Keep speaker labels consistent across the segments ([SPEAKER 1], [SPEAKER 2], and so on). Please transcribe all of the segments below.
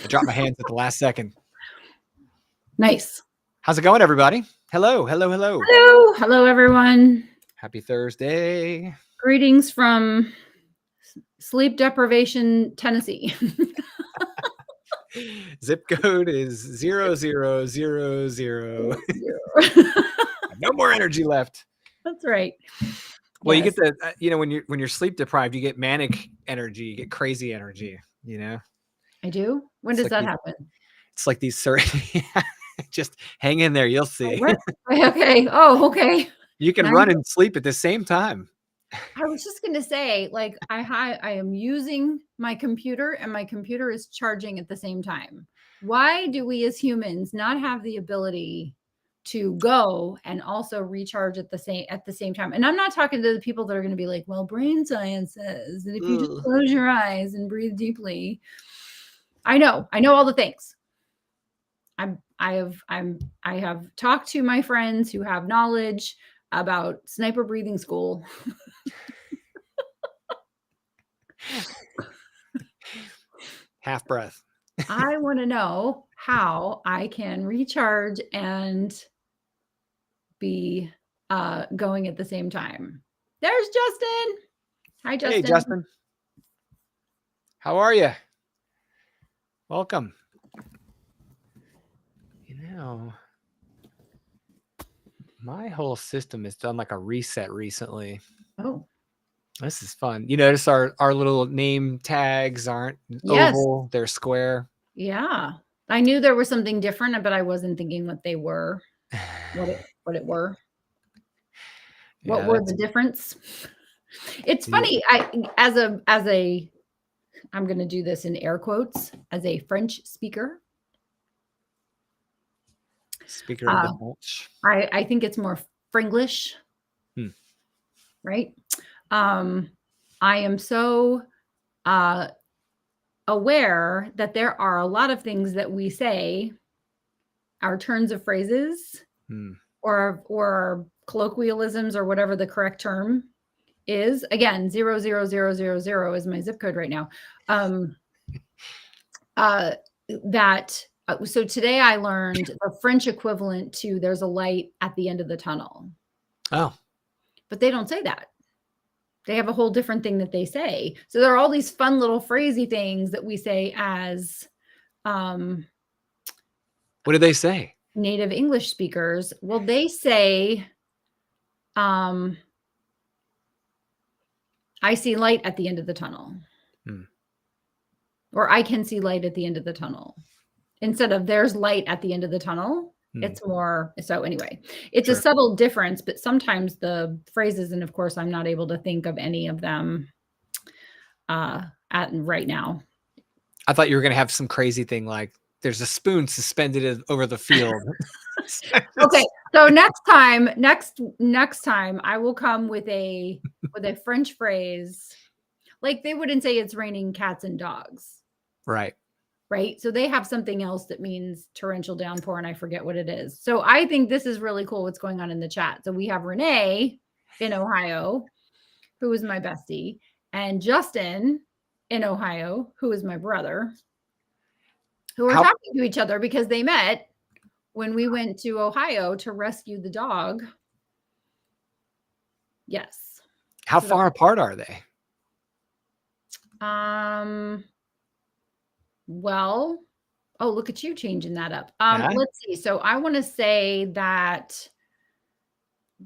[SPEAKER 1] I dropped my hands at the last second.
[SPEAKER 2] Nice.
[SPEAKER 1] How's it going, everybody? Hello, hello, hello.
[SPEAKER 2] Hello. Hello, everyone.
[SPEAKER 1] Happy Thursday.
[SPEAKER 2] Greetings from sleep deprivation, Tennessee.
[SPEAKER 1] Zip code is 0000. No more energy left.
[SPEAKER 2] That's right.
[SPEAKER 1] Well, yes. You get the, when you're sleep deprived, you get manic energy, you get crazy energy,
[SPEAKER 2] I do? When does that happen?
[SPEAKER 1] It's like these certain, just hang in there. You'll see.
[SPEAKER 2] Okay. Oh, okay.
[SPEAKER 1] You can run and sleep at the same time.
[SPEAKER 2] I was just going to say, like, I am using my computer and my computer is charging at the same time. Why do we as humans not have the ability to go and also recharge at the same time? And I'm not talking to the people that are going to be like, well, brain science says that if you just close your eyes and breathe deeply. I know all the things. I have talked to my friends who have knowledge about sniper breathing school.
[SPEAKER 1] Half breath.
[SPEAKER 2] I want to know how I can recharge and be going at the same time. There's Justin. Hi, Justin.
[SPEAKER 1] Hey, Justin. How are you? Welcome. My whole system has done like a reset recently.
[SPEAKER 2] Oh.
[SPEAKER 1] This is fun. You notice our little name tags aren't oval, they're square.
[SPEAKER 2] Yeah. I knew there was something different, but I wasn't thinking what they were, what it were. What were the difference? It's funny. I'm going to do this in air quotes, as a French speaker.
[SPEAKER 1] Speaker of the bunch.
[SPEAKER 2] I think it's more Fringlish. Right? I am so aware that there are a lot of things that we say, our turns of phrases, or colloquialisms, or whatever the correct term is. Again, 00000 is my zip code right now. So today I learned the French equivalent to "there's a light at the end of the tunnel."
[SPEAKER 1] Oh.
[SPEAKER 2] But they don't say that. They have a whole different thing that they say. So there are all these fun little phrasey things that we say as
[SPEAKER 1] what do they say?
[SPEAKER 2] Native English speakers. Well, they say I see light at the end of the tunnel. Or I can see light at the end of the tunnel. Instead of "there's light at the end of the tunnel." It's more, so anyway, it's a subtle difference, but sometimes the phrases, and of course, I'm not able to think of any of them right now.
[SPEAKER 1] I thought you were going to have some crazy thing like there's a spoon suspended over the field.
[SPEAKER 2] Okay. So next time I will come with a French phrase. Like they wouldn't say it's raining cats and dogs.
[SPEAKER 1] Right.
[SPEAKER 2] Right. So they have something else that means torrential downpour, and I forget what it is. So I think this is really cool what's going on in the chat. So we have Renee in Ohio, who is my bestie, and Justin in Ohio, who is my brother, who are talking to each other because they met when we went to Ohio to rescue the dog. Yes.
[SPEAKER 1] How far apart are they?
[SPEAKER 2] Well, oh, look at you changing that up. Let's see. So I want to say that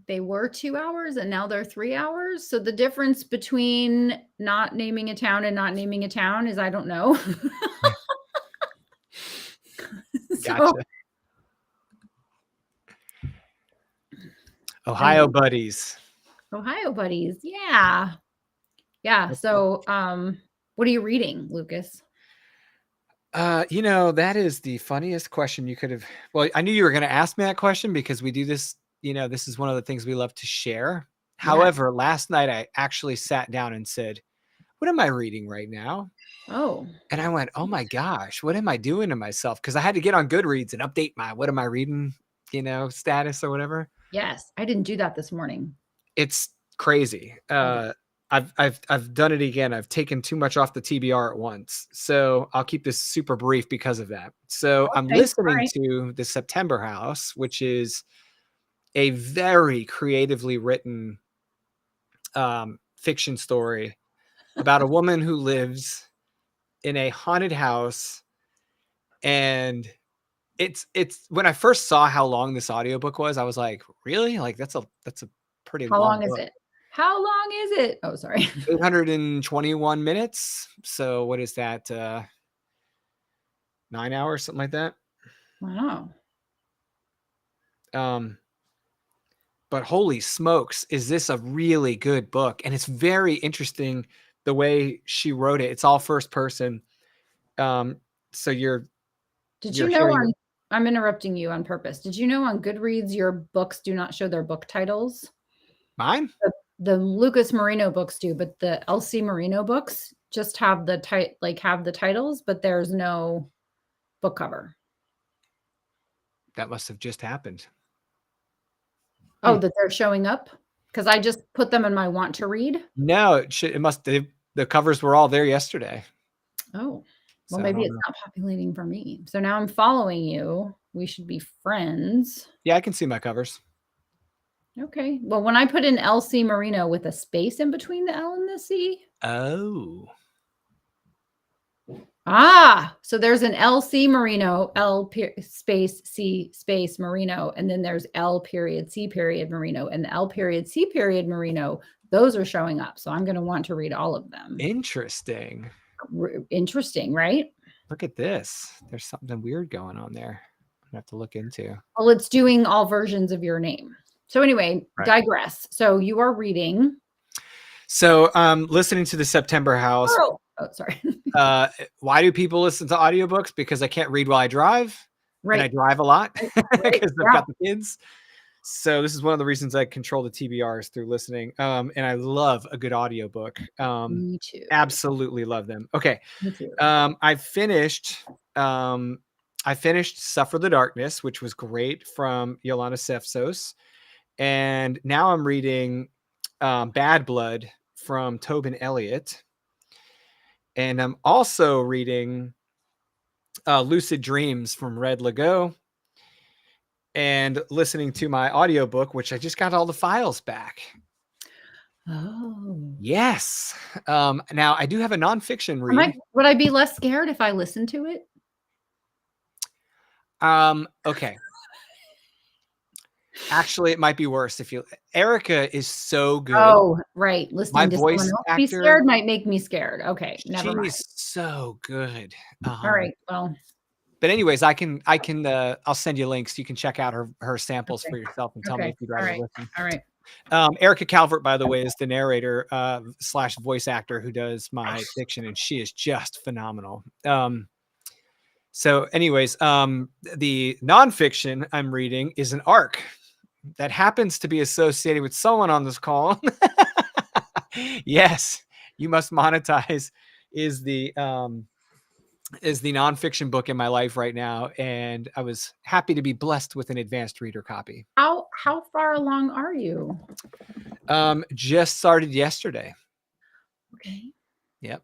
[SPEAKER 2] they were 2 hours and now they're 3 hours. So the difference between not naming a town and not naming a town is, I don't know.
[SPEAKER 1] Gotcha. Ohio buddies.
[SPEAKER 2] Ohio buddies. Yeah. Yeah. So, what are you reading, Lucas?
[SPEAKER 1] That is the funniest question you could have. Well, I knew you were going to ask me that question because we do this, this is one of the things we love to share. Yeah. However, last night I actually sat down and said, what am I reading right now?
[SPEAKER 2] Oh.
[SPEAKER 1] And I went, oh my gosh, what am I doing to myself? Because I had to get on Goodreads and update my what am I reading, status or whatever.
[SPEAKER 2] Yes. I didn't do that this morning.
[SPEAKER 1] It's crazy. I've done it again. I've taken too much off the TBR at once. So I'll keep this super brief because of that. So I'm
[SPEAKER 2] Okay, all
[SPEAKER 1] listening
[SPEAKER 2] right.
[SPEAKER 1] to The September House, which is a very creatively written fiction story about a woman who lives in a haunted house. And it's when I first saw how long this audiobook was, I was like, really? Like that's a pretty
[SPEAKER 2] How
[SPEAKER 1] long
[SPEAKER 2] long is
[SPEAKER 1] book.
[SPEAKER 2] it? How long is it? Oh, sorry.
[SPEAKER 1] 821 minutes. So what is that? 9 hours, something like that.
[SPEAKER 2] Wow.
[SPEAKER 1] But holy smokes, is this a really good book? And it's very interesting the way she wrote it. It's all first person. So
[SPEAKER 2] Did you
[SPEAKER 1] you're
[SPEAKER 2] know
[SPEAKER 1] hearing
[SPEAKER 2] I'm interrupting you on purpose. Did you know on Goodreads your books do not show their book titles?
[SPEAKER 1] mine.
[SPEAKER 2] The Lucas Marino books do, but the LC Marino books just have the have the titles, but there's no book cover.
[SPEAKER 1] That must have just happened.
[SPEAKER 2] Oh, that they're showing up? Because I just put them in my want to read.
[SPEAKER 1] No, it must. The covers were all there yesterday.
[SPEAKER 2] Oh, well,
[SPEAKER 1] So I
[SPEAKER 2] maybe
[SPEAKER 1] don't
[SPEAKER 2] it's
[SPEAKER 1] know.
[SPEAKER 2] not populating for me. So now I'm following you. We should be friends.
[SPEAKER 1] Yeah, I can see my covers.
[SPEAKER 2] Okay. Well, when I put in LC Marino with a space in between the L and the C.
[SPEAKER 1] Oh,
[SPEAKER 2] So there's an LC Marino, space C space Marino, and then there's L period C period Marino, and the L period C period Marino. Those are showing up. So I'm going to want to read all of them.
[SPEAKER 1] interesting.
[SPEAKER 2] Interesting, right?
[SPEAKER 1] Look at this. There's something weird going on there. I'm gonna have to look into.
[SPEAKER 2] Well, it's doing all versions of your name. So anyway,
[SPEAKER 1] Right.
[SPEAKER 2] digress. So you are reading.
[SPEAKER 1] So listening to The September House.
[SPEAKER 2] Oh, sorry.
[SPEAKER 1] Why do people listen to audiobooks? Because I can't read while I drive. And I drive a lot because I've got the kids. So this is one of the reasons I control the TBRs through listening. And I love a good audiobook.
[SPEAKER 2] Me too.
[SPEAKER 1] Absolutely love them. Okay.
[SPEAKER 2] Me too.
[SPEAKER 1] I finished Suffer the Darkness, which was great, from Yolanda Sefsos. And now I'm reading Bad Blood from Tobin Elliott. And I'm also reading Lucid Dreams from Red Legault, and listening to my audiobook, which I just got all the files back.
[SPEAKER 2] Oh.
[SPEAKER 1] Yes. Now I do have a nonfiction read.
[SPEAKER 2] Would I be less scared if I listened to it?
[SPEAKER 1] Okay. Actually, it might be worse if Erica is so good.
[SPEAKER 2] Oh, right. Listening to
[SPEAKER 1] voice
[SPEAKER 2] someone else
[SPEAKER 1] actor,
[SPEAKER 2] be scared might make me scared. Okay, never mind.
[SPEAKER 1] She's so good.
[SPEAKER 2] All right. Well,
[SPEAKER 1] but anyways, I'll send you links. You can check out her samples for yourself and tell me if you'd rather listen.
[SPEAKER 2] All right.
[SPEAKER 1] Erica Calvert, by the way, is the narrator / voice actor who does my fiction, and she is just phenomenal. So anyways, the nonfiction I'm reading is an arc that happens to be associated with someone on this call. Yes, You Must Monetize is the nonfiction book in my life right now, and I was happy to be blessed with an advanced reader copy.
[SPEAKER 2] How far along are you?
[SPEAKER 1] Just started yesterday.
[SPEAKER 2] Okay.
[SPEAKER 1] Yep.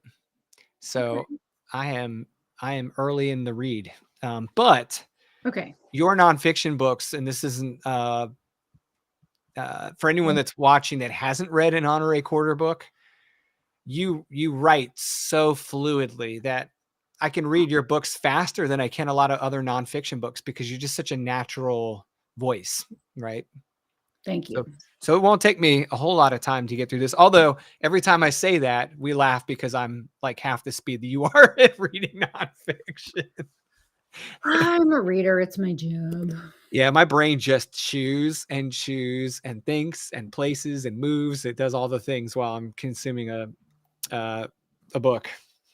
[SPEAKER 1] So okay. I am early in the read. But
[SPEAKER 2] okay.
[SPEAKER 1] Your nonfiction books, and this isn't for anyone that's watching that hasn't read an honorary quarter book, you write so fluidly that I can read your books faster than I can a lot of other nonfiction books, because you're just such a natural voice, right?
[SPEAKER 2] Thank you.
[SPEAKER 1] So it won't take me a whole lot of time to get through this. Although every time I say that, we laugh because I'm like half the speed that you are at reading nonfiction.
[SPEAKER 2] I'm a reader. It's my job.
[SPEAKER 1] Yeah, my brain just chews and thinks and places and moves. It does all the things while I'm consuming a book.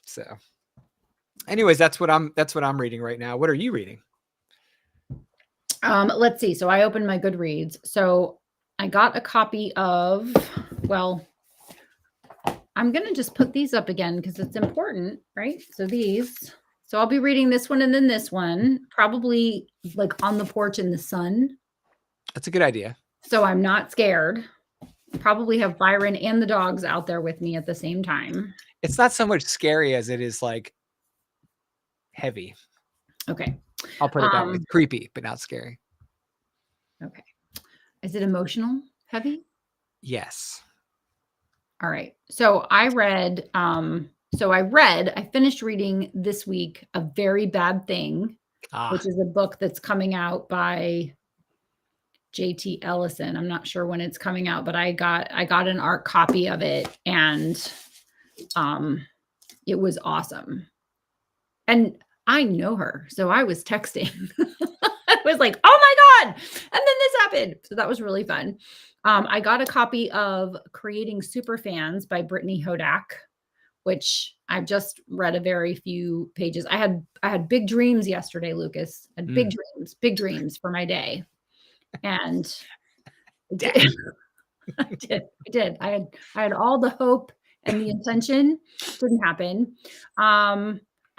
[SPEAKER 1] So anyways, that's what I'm reading right now. What are you reading?
[SPEAKER 2] Let's see. So I opened my Goodreads. So I got a copy of, well, I'm going to just put these up again because it's important, right? So I'll be reading this one and then this one, probably like on the porch in the sun.
[SPEAKER 1] That's a good idea.
[SPEAKER 2] So I'm not scared. probably have Byron and the dogs out there with me at the same time.
[SPEAKER 1] It's not so much scary as it is like heavy.
[SPEAKER 2] Okay.
[SPEAKER 1] I'll put it that way. It's creepy, but not scary.
[SPEAKER 2] Okay. Is it emotional heavy?
[SPEAKER 1] Yes.
[SPEAKER 2] All right. So I finished reading this week A Very Bad Thing, which is a book that's coming out by J.T. Ellison. I'm not sure when it's coming out, but I got an art copy of it, and it was awesome. And I know her, so I was texting. I was like, oh my God. And then this happened. So that was really fun. I got a copy of Creating Superfans by Brittany Hodak, which I've just read a very few pages. I had big dreams yesterday, Lucas. I had big dreams for my day. And I did. I had all the hope and the intention. Didn't happen.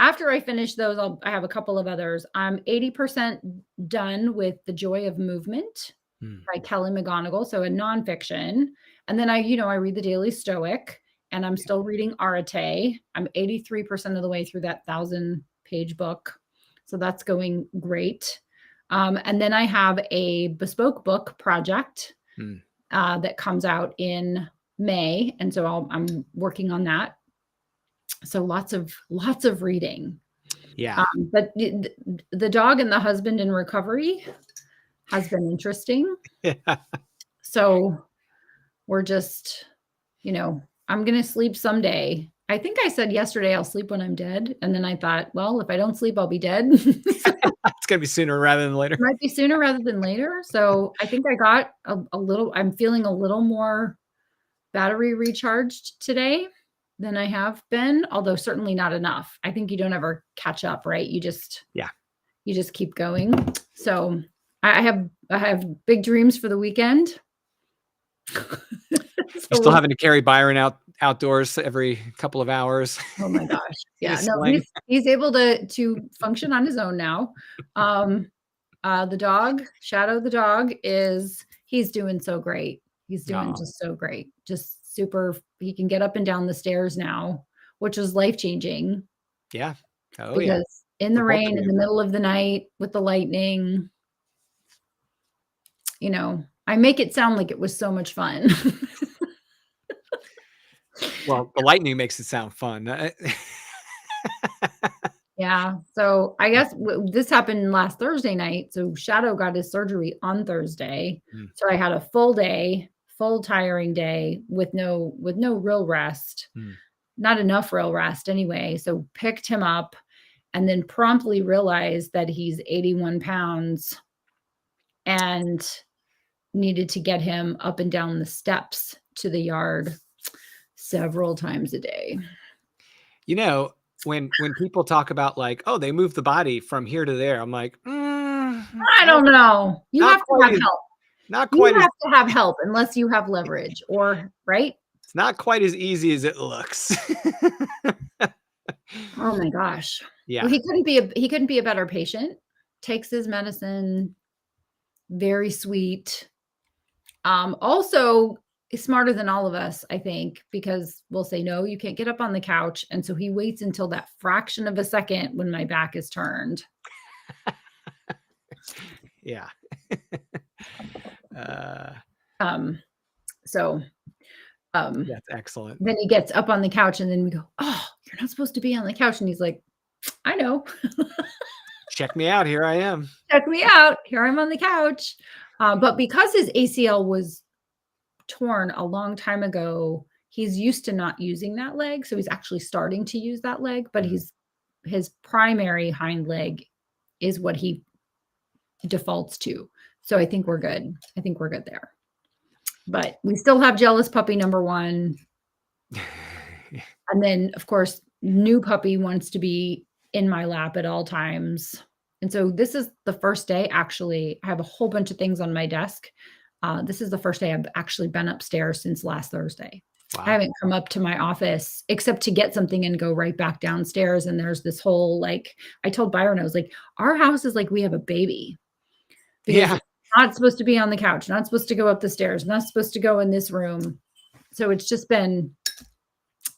[SPEAKER 2] After I finish those, I have a couple of others. I'm 80% done with The Joy of Movement by Kelly McGonigal, so a nonfiction. And then I read the Daily Stoic, and I'm still reading Arate. I'm 83% of the way through that 1,000-page book. So that's going great. And then I have a bespoke book project that comes out in May. And so I'm working on that. So lots of reading.
[SPEAKER 1] Yeah.
[SPEAKER 2] But the dog and the husband in recovery has been interesting.
[SPEAKER 1] Yeah.
[SPEAKER 2] So we're just, I'm going to sleep someday. I think I said yesterday I'll sleep when I'm dead. And then I thought, well, if I don't sleep, I'll be dead.
[SPEAKER 1] It's going to be sooner rather than later.
[SPEAKER 2] It might be sooner rather than later. So I think I got I'm feeling a little more battery recharged today than I have been, although certainly not enough. I think you don't ever catch up, right? You just keep going. So I have big dreams for the weekend.
[SPEAKER 1] You're still having to carry Byron outdoors every couple of hours.
[SPEAKER 2] Oh my gosh. Yeah. No, he's able to function on his own now. The dog, Shadow the dog, he's doing so great. He's doing just so great. Just super. He can get up and down the stairs now, which was life-changing.
[SPEAKER 1] Yeah. Oh,
[SPEAKER 2] because in the rain, in the middle of the night with the lightning, I make it sound like it was so much fun.
[SPEAKER 1] Well, the lightning makes it sound fun.
[SPEAKER 2] Yeah. So I guess this happened last Thursday night. So Shadow got his surgery on Thursday. So I had a full tiring day with no real rest, not enough real rest anyway. So picked him up and then promptly realized that he's 81 pounds and needed to get him up and down the steps to the yard several times a day.
[SPEAKER 1] When people talk about like, oh, they move the body from here to there, I'm like,
[SPEAKER 2] I don't know. You have to have help.
[SPEAKER 1] Not quite.
[SPEAKER 2] You have to have help unless you have leverage, right?
[SPEAKER 1] It's not quite as easy as it looks.
[SPEAKER 2] Oh my gosh.
[SPEAKER 1] Yeah.
[SPEAKER 2] Well, he couldn't be a better patient. Takes his medicine. Very sweet. Also is smarter than all of us, I think, because we'll say, no, you can't get up on the couch. And so he waits until that fraction of a second when my back is turned.
[SPEAKER 1] Yeah. That's excellent.
[SPEAKER 2] Then he gets up on the couch and then we go, oh, you're not supposed to be on the couch. And he's like, I know.
[SPEAKER 1] Check me out. Here I am.
[SPEAKER 2] Check me out. Here I'm on the couch. But because his ACL was torn a long time ago, he's used to not using that leg. So he's actually starting to use that leg, but his primary hind leg is what he defaults to. So I think we're good. I think we're good there. But we still have jealous puppy number one. And then, of course, new puppy wants to be in my lap at all times. And so this is the first day, actually. I have a whole bunch of things on my desk. This is the first day I've actually been upstairs since last Thursday. Wow. I haven't come up to my office except to get something and go right back downstairs. And there's this whole, I told Byron, I was like, our house is like we have a baby. Because Not supposed to be on the couch, not supposed to go up the stairs, not supposed to go in this room. So it's just been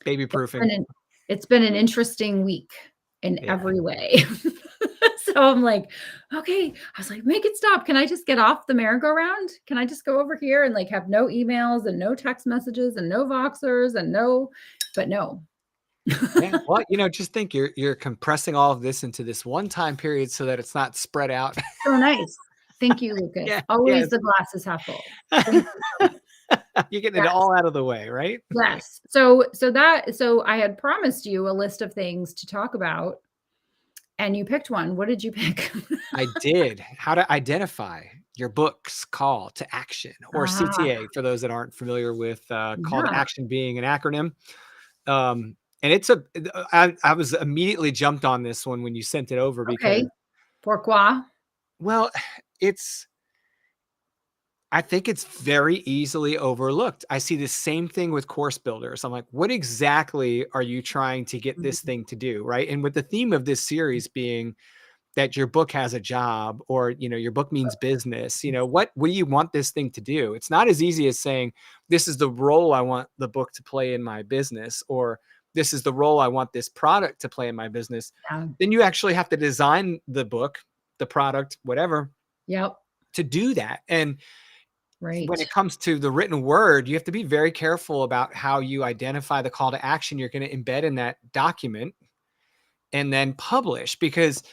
[SPEAKER 1] Baby
[SPEAKER 2] it's
[SPEAKER 1] proofing.
[SPEAKER 2] been an it's been an interesting week in
[SPEAKER 1] Yeah.
[SPEAKER 2] every way. So I'm like, okay. I was like, make it stop. Can I just get off the merry-go-round? Can I just go over here and like have no emails and no text messages and no Voxers and no, but no.
[SPEAKER 1] Yeah. Well, just think you're compressing all of this into this one time period so that it's not spread out.
[SPEAKER 2] So nice. Thank you, Lucas.
[SPEAKER 1] Yeah.
[SPEAKER 2] Always
[SPEAKER 1] Yes.
[SPEAKER 2] the glass is half full. Thank you.
[SPEAKER 1] You're getting it
[SPEAKER 2] Yes.
[SPEAKER 1] all out of the way, right?
[SPEAKER 2] Yes. So I had promised you a list of things to talk about, and you picked one. What did you pick?
[SPEAKER 1] I did. How to identify your book's call to action, or
[SPEAKER 2] Ah,
[SPEAKER 1] CTA for those that aren't familiar with call to
[SPEAKER 2] yeah.
[SPEAKER 1] action being an acronym. And I was immediately jumped on this one when you sent it over because,
[SPEAKER 2] Okay. Pourquoi?
[SPEAKER 1] well, it's I think it's very easily overlooked. I see the same thing with course builders. I'm like, what exactly are you trying to get this thing to do? Right. And with the theme of this series being that your book has a job, or, your book means business, what do you want this thing to do? It's not as easy as saying, this is the role I want the book to play in my business, or this is the role I want this product to play in my business.
[SPEAKER 2] Yeah.
[SPEAKER 1] Then you actually have to design the book, the product, whatever,
[SPEAKER 2] Yep.
[SPEAKER 1] to do that. And when
[SPEAKER 2] Right.
[SPEAKER 1] it comes to the written word, you have to be very careful about how you identify the call to action you're going to embed in that document and then publish, because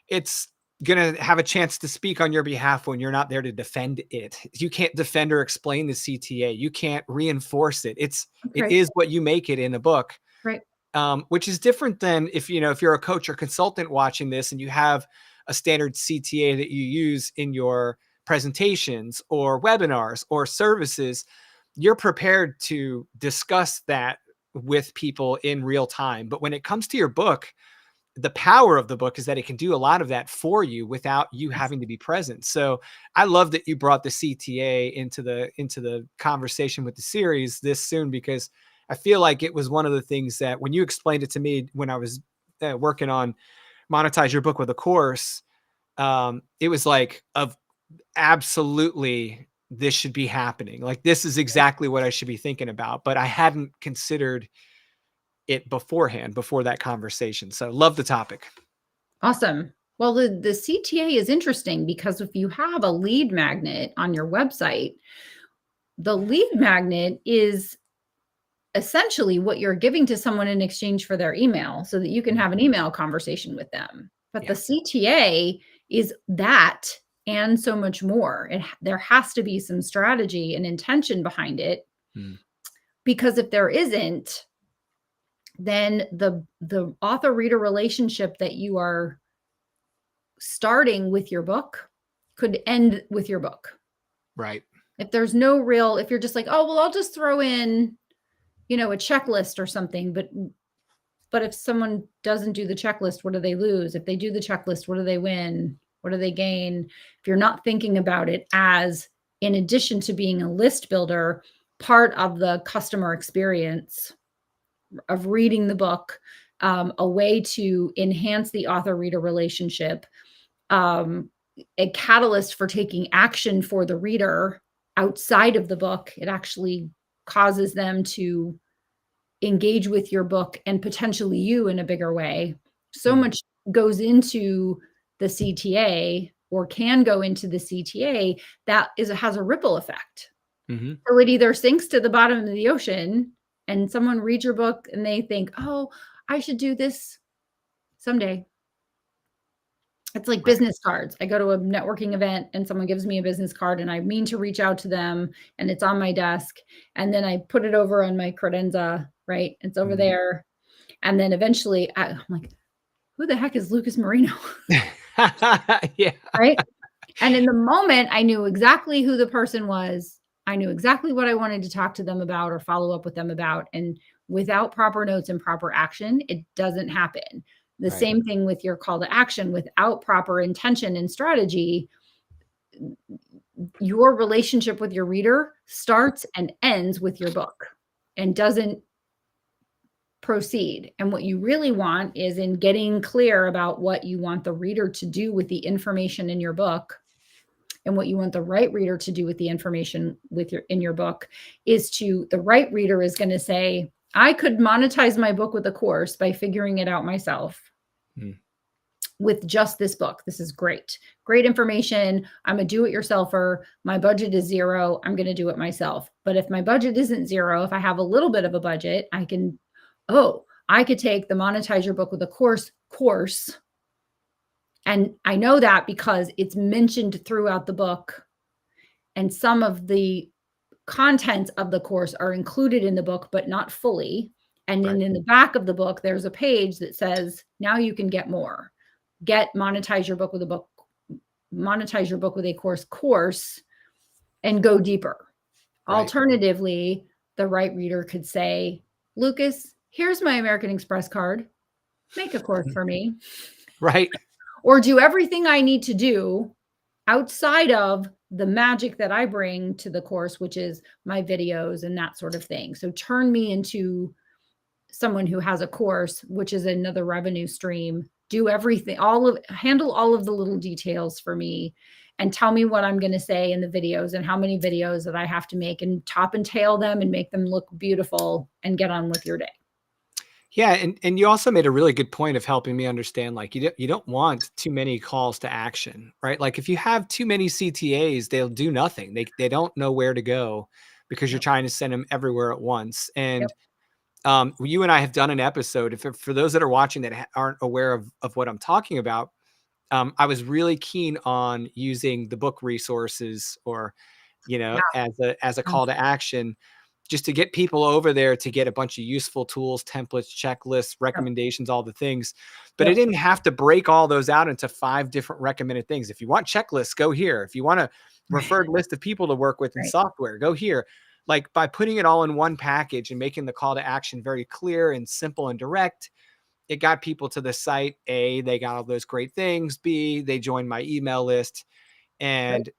[SPEAKER 1] it's going to have a chance to speak on your behalf when you're not there to defend it. You can't defend or explain the CTA. You can't reinforce it. It
[SPEAKER 2] Okay.
[SPEAKER 1] is what you make it in the book.
[SPEAKER 2] Right.
[SPEAKER 1] Which is different than if you're a coach or consultant watching this and you have a standard CTA that you use in your presentations or webinars or services. You're prepared to discuss that with people in real time. But when it comes to your book, the power of the book is that it can do a lot of that for you without you
[SPEAKER 2] Yes.
[SPEAKER 1] having to be present. So I love that you brought the CTA into the conversation with the series this soon, because I feel like it was one of the things that when you explained it to me when I was working on Monetize Your Book with a Course, it was like, of absolutely, this should be happening. Like, this is exactly what I should be thinking about, but I hadn't considered it beforehand, before that conversation. So love the topic.
[SPEAKER 2] Awesome. Well, the CTA is interesting because if you have a lead magnet on your website, the lead magnet is essentially what you're giving to someone in exchange for their email so that you can have an email conversation with them. But
[SPEAKER 1] Yeah.
[SPEAKER 2] the CTA is that and so much more. There has to be some strategy and intention behind it, because if there isn't, then the author reader relationship that you are starting with your book could end with your book.
[SPEAKER 1] Right.
[SPEAKER 2] If there's if you're just like, oh, well, I'll just throw in, a checklist or something, but if someone doesn't do the checklist, what do they lose? If they do the checklist, what do they win? What do they gain? If you're not thinking about it as, in addition to being a list builder, part of the customer experience of reading the book, a way to enhance the author-reader relationship, a catalyst for taking action for the reader outside of the book. It actually causes them to engage with your book and potentially you in a bigger way. So much goes into the CTA, or can go into the CTA, that has a ripple effect. So it either sinks to the bottom of the ocean and someone reads your book and they think, oh, I should do this someday. It's like business cards. I go to a networking event and someone gives me a business card and I mean to reach out to them and it's on my desk, and then I put it over on my credenza, right? It's over there. And then eventually I'm like, who the heck is Lucas Marino?
[SPEAKER 1] Yeah.
[SPEAKER 2] Right. And in the moment, I knew exactly who the person was. I knew exactly what I wanted to talk to them about or follow up with them about. And without proper notes and proper action, it doesn't happen. The same thing with your call to action. Without proper intention and strategy, your relationship with your reader starts and ends with your book and doesn't proceed. And what you really want is, in getting clear about what you want the reader to do with the information in your book, and what you want the right reader to do with the information in your book is the right reader is going to say, I could monetize my book with a course by figuring it out myself. With just this book. This is great information. I'm a do-it-yourselfer. My budget is $0. I'm going to do it myself. But if my budget isn't $0, if I have a little bit of a budget, I could take the Monetize Your Book with a course. And I know that because it's mentioned throughout the book, and some of the contents of the course are included in the book, but not fully. And then in the back of the book, there's a page that says, now you can get more. Monetize your book with a course, and go deeper. Alternatively, the right reader could say, Lucas, here's my American Express card. Make a course for me.
[SPEAKER 1] Right.
[SPEAKER 2] Or do everything I need to do outside of the magic that I bring to the course, which is my videos and that sort of thing. So turn me into someone who has a course, which is another revenue stream. Do everything, handle all of the little details for me, and tell me what I'm going to say in the videos and how many videos that I have to make, and top and tail them and make them look beautiful, and get on with your day.
[SPEAKER 1] Yeah. And you also made a really good point of helping me understand, like, you don't want too many calls to action, right? Like if you have too many CTAs, they'll do nothing. They don't know where to go because you're trying to send them everywhere at once. And you and I have done an episode. For those that are watching that aren't aware of what I'm talking about, I was really keen on using the book resources, or, as a call to action, just to get people over there to get a bunch of useful tools, templates, checklists, recommendations, all the things. But I didn't have to break all those out into 5 different recommended things. If you want checklists, go here. If you want a referred list of people to work with in software, go here. Like, by putting it all in one package and making the call to action very clear and simple and direct, it got people to the site. A, they got all those great things. B, they joined my email list. And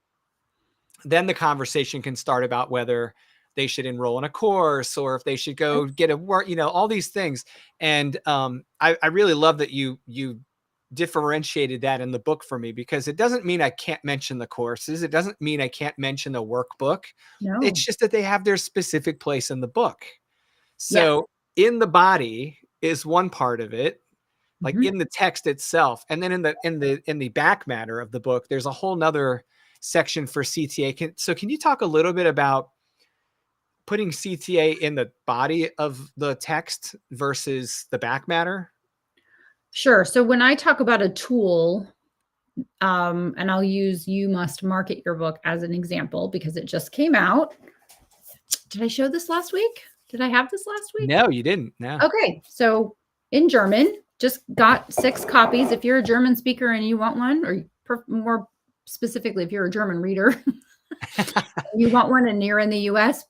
[SPEAKER 1] then the conversation can start about whether they should enroll in a course, or if they should go get a work, all these things. And I really love that you differentiated that in the book for me, because it doesn't mean I can't mention the courses. It doesn't mean I can't mention the workbook.
[SPEAKER 2] No.
[SPEAKER 1] It's just that they have their specific place in the book. So in the body is one part of it, like in the text itself. And then in the back matter of the book, there's a whole nother section for CTA. So can you talk a little bit about putting CTA in the body of the text versus the back matter?
[SPEAKER 2] Sure. So when I talk about a tool, and I'll use You Must Market Your Book as an example because it just came out. Did I show this last week? Did I have this last week?
[SPEAKER 1] No, you didn't. No.
[SPEAKER 2] Okay. So in German, just got 6 copies. If you're a German speaker and you want one, or more specifically, if you're a German reader, you want one and you're in the US,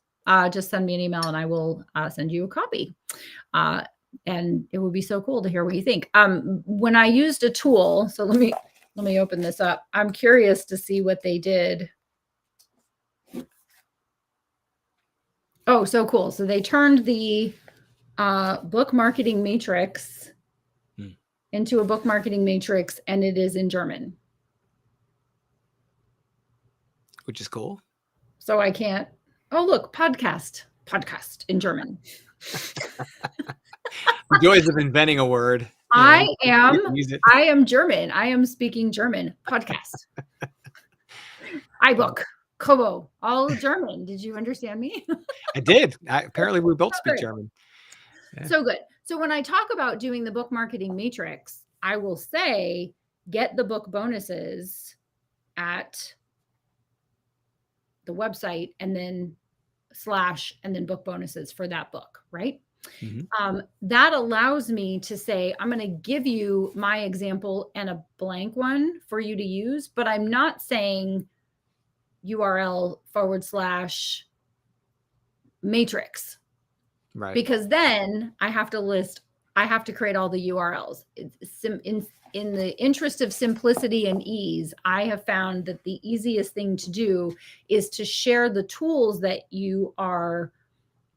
[SPEAKER 2] just send me an email and I will send you a copy. And it would be so cool to hear what you think. When I used a tool, so let me open this up. I'm curious to see what they did. Oh, so cool. So they turned the book marketing matrix into a book marketing matrix, and it is in German.
[SPEAKER 1] Which is cool.
[SPEAKER 2] So I can't, look, podcast in German.
[SPEAKER 1] The joys of inventing a word.
[SPEAKER 2] I am German. I am speaking German. Podcast. iBook, Kobo, all German. Did you understand me?
[SPEAKER 1] I did. Apparently we both speak German.
[SPEAKER 2] Yeah. So good. So when I talk about doing the book marketing matrix, I will say, get the book bonuses at the website, and then / and then book bonuses for that book, right? That allows me to say, I'm going to give you my example and a blank one for you to use, but I'm not saying URL / matrix, right? Because then I have to create all the URLs. In the interest of simplicity and ease, I have found that the easiest thing to do is to share the tools that you are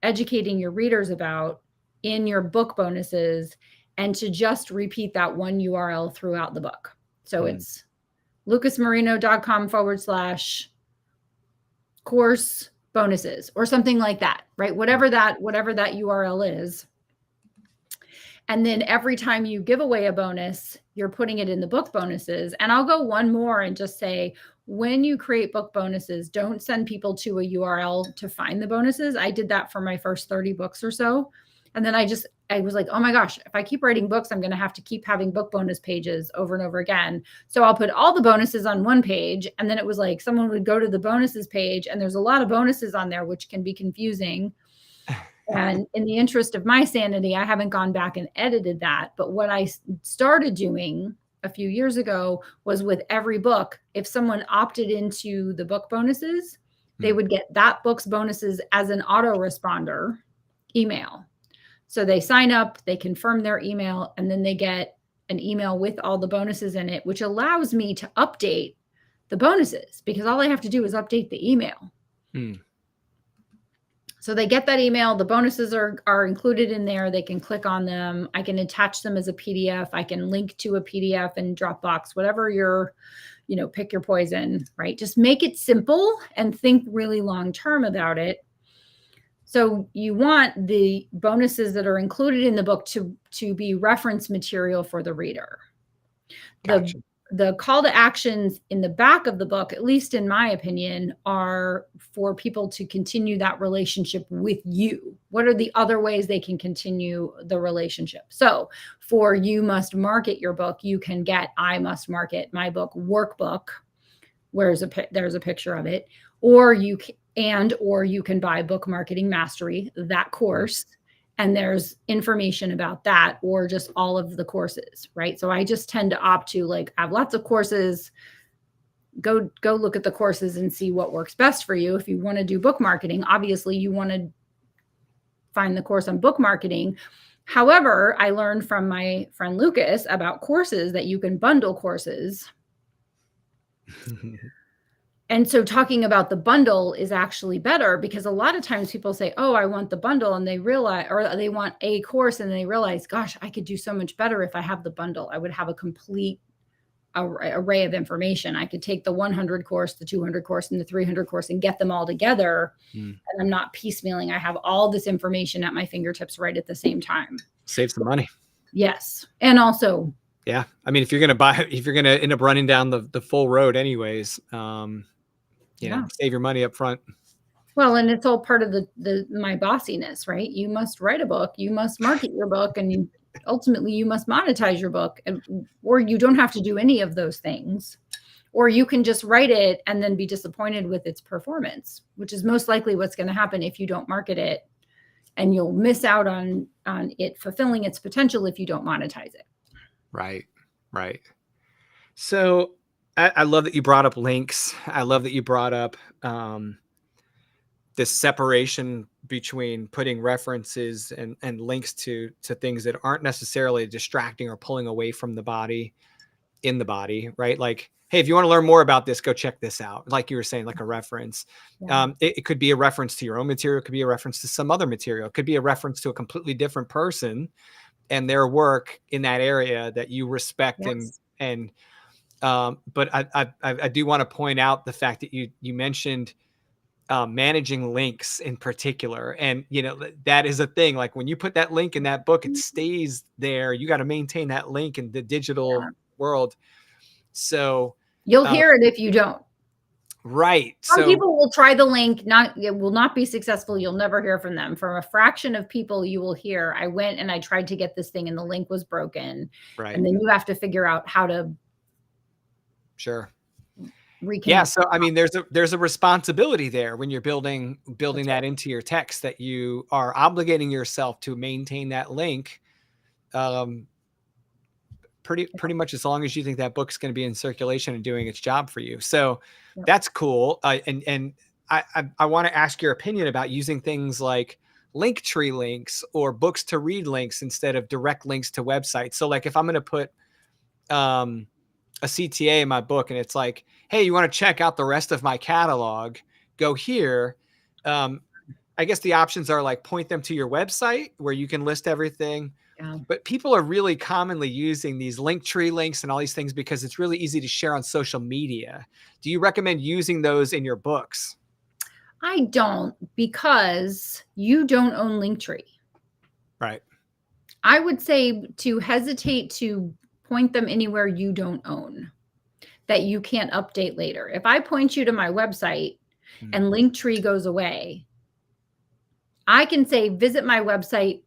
[SPEAKER 2] educating your readers about in your book bonuses, and to just repeat that one URL throughout the book. So it's lucasmarino.com/course bonuses or something like that, right? Whatever that URL is. And then every time you give away a bonus, you're putting it in the book bonuses. And I'll go one more and just say, when you create book bonuses, don't send people to a URL to find the bonuses. I did that for my first 30 books or so. And then I was like, oh my gosh, if I keep writing books, I'm going to have to keep having book bonus pages over and over again. So I'll put all the bonuses on one page. And then it was like someone would go to the bonuses page and there's a lot of bonuses on there, which can be confusing. And in the interest of my sanity, I haven't gone back and edited that. But what I started doing a few years ago was with every book, if someone opted into the book bonuses, they would get that book's bonuses as an autoresponder email. So they sign up, they confirm their email, and then they get an email with all the bonuses in it, which allows me to update the bonuses because all I have to do is update the email. So they get that email, the bonuses are included in there. They can click on them. I can attach them as a PDF. I can link to a PDF in Dropbox, whatever your, pick your poison, right? Just make it simple and think really long-term about it. So you want the bonuses that are included in the book to be reference material for the reader.
[SPEAKER 1] Gotcha.
[SPEAKER 2] The call to actions in the back of the book, at least in my opinion, are for people to continue that relationship with you. What are the other ways they can continue the relationship? So for You Must Market Your Book, you can get I Must Market My Book workbook, where there's a picture of it, or you can buy Book Marketing Mastery, that course. And there's information about that or just all of the courses, right? So I just tend to opt to I have lots of courses. Go look at the courses and see what works best for you. If you want to do book marketing, obviously you want to find the course on book marketing. However, I learned from my friend Lucas about courses that you can bundle courses. And so talking about the bundle is actually better because a lot of times people say, oh, I want the bundle, and they realize, or they want a course and they realize, gosh, I could do so much better if I have the bundle. I would have a complete array of information. I could take the 100 course, the 200 course, and the 300 course and get them all together. And I'm not piecemealing. I have all this information at my fingertips right at the same time.
[SPEAKER 1] Saves the money.
[SPEAKER 2] Yes. And also,
[SPEAKER 1] yeah. I mean, if you're going to end up running down the full road anyways, save your money up front.
[SPEAKER 2] Well, and it's all part of my bossiness, right? You must write a book, you must market your book, and ultimately you must monetize your book. Or you don't have to do any of those things. Or you can just write it and then be disappointed with its performance, which is most likely what's going to happen if you don't market it. And you'll miss out on it fulfilling its potential if you don't monetize it.
[SPEAKER 1] Right. So I love that you brought up links. I love that you brought up this separation between putting references and links to things that aren't necessarily distracting or pulling away from the body in the body, right? Like, hey, if you want to learn more about this, go check this out. Like you were saying, like a reference. Yeah. It could be a reference to your own material. It could be a reference to some other material. It could be a reference to a completely different person and their work in that area that you respect. Yes. But I do want to point out the fact that you mentioned managing links in particular. And, that is a thing. Like when you put that link in that book, it stays there. You got to maintain that link in the digital world. So
[SPEAKER 2] you'll hear it if you don't.
[SPEAKER 1] Right.
[SPEAKER 2] Some people will try the link. It will not be successful. You'll never hear from them. From a fraction of people you will hear, I went and I tried to get this thing and the link was broken. Right. And then you have to figure out how to.
[SPEAKER 1] Sure. Yeah. So, I mean, there's a responsibility there when you're building that into your text, that you are obligating yourself to maintain that link. Pretty much as long as you think that book's going to be in circulation and doing its job for you. So that's cool. And I want to ask your opinion about using things like Linktree links or books to read links instead of direct links to websites. So like if I'm going to put a CTA in my book and it's like, hey, you want to check out the rest of my catalog, go here. I guess the options are like point them to your website where you can list everything,
[SPEAKER 2] Yeah.
[SPEAKER 1] But people are really commonly using these Linktree links and all these things because it's really easy to share on social media. Do you recommend using those in your books?
[SPEAKER 2] I don't, because you don't own Linktree.
[SPEAKER 1] Right.
[SPEAKER 2] I would say to hesitate to point them anywhere you don't own, that you can't update later. If I point you to my website and Linktree goes away, I can say visit my website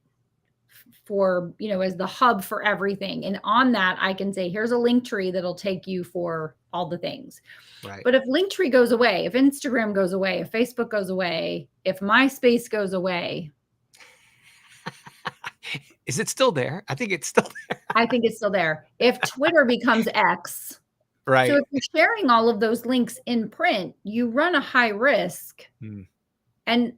[SPEAKER 2] for, as the hub for everything. And on that, I can say, here's a Linktree that'll take you for all the things.
[SPEAKER 1] Right.
[SPEAKER 2] But if Linktree goes away, if Instagram goes away, if Facebook goes away, if MySpace goes away,
[SPEAKER 1] Is it still there? I think it's still there.
[SPEAKER 2] I think it's still there. If Twitter becomes X,
[SPEAKER 1] Right.
[SPEAKER 2] so if you're sharing all of those links in print, you run a high risk. And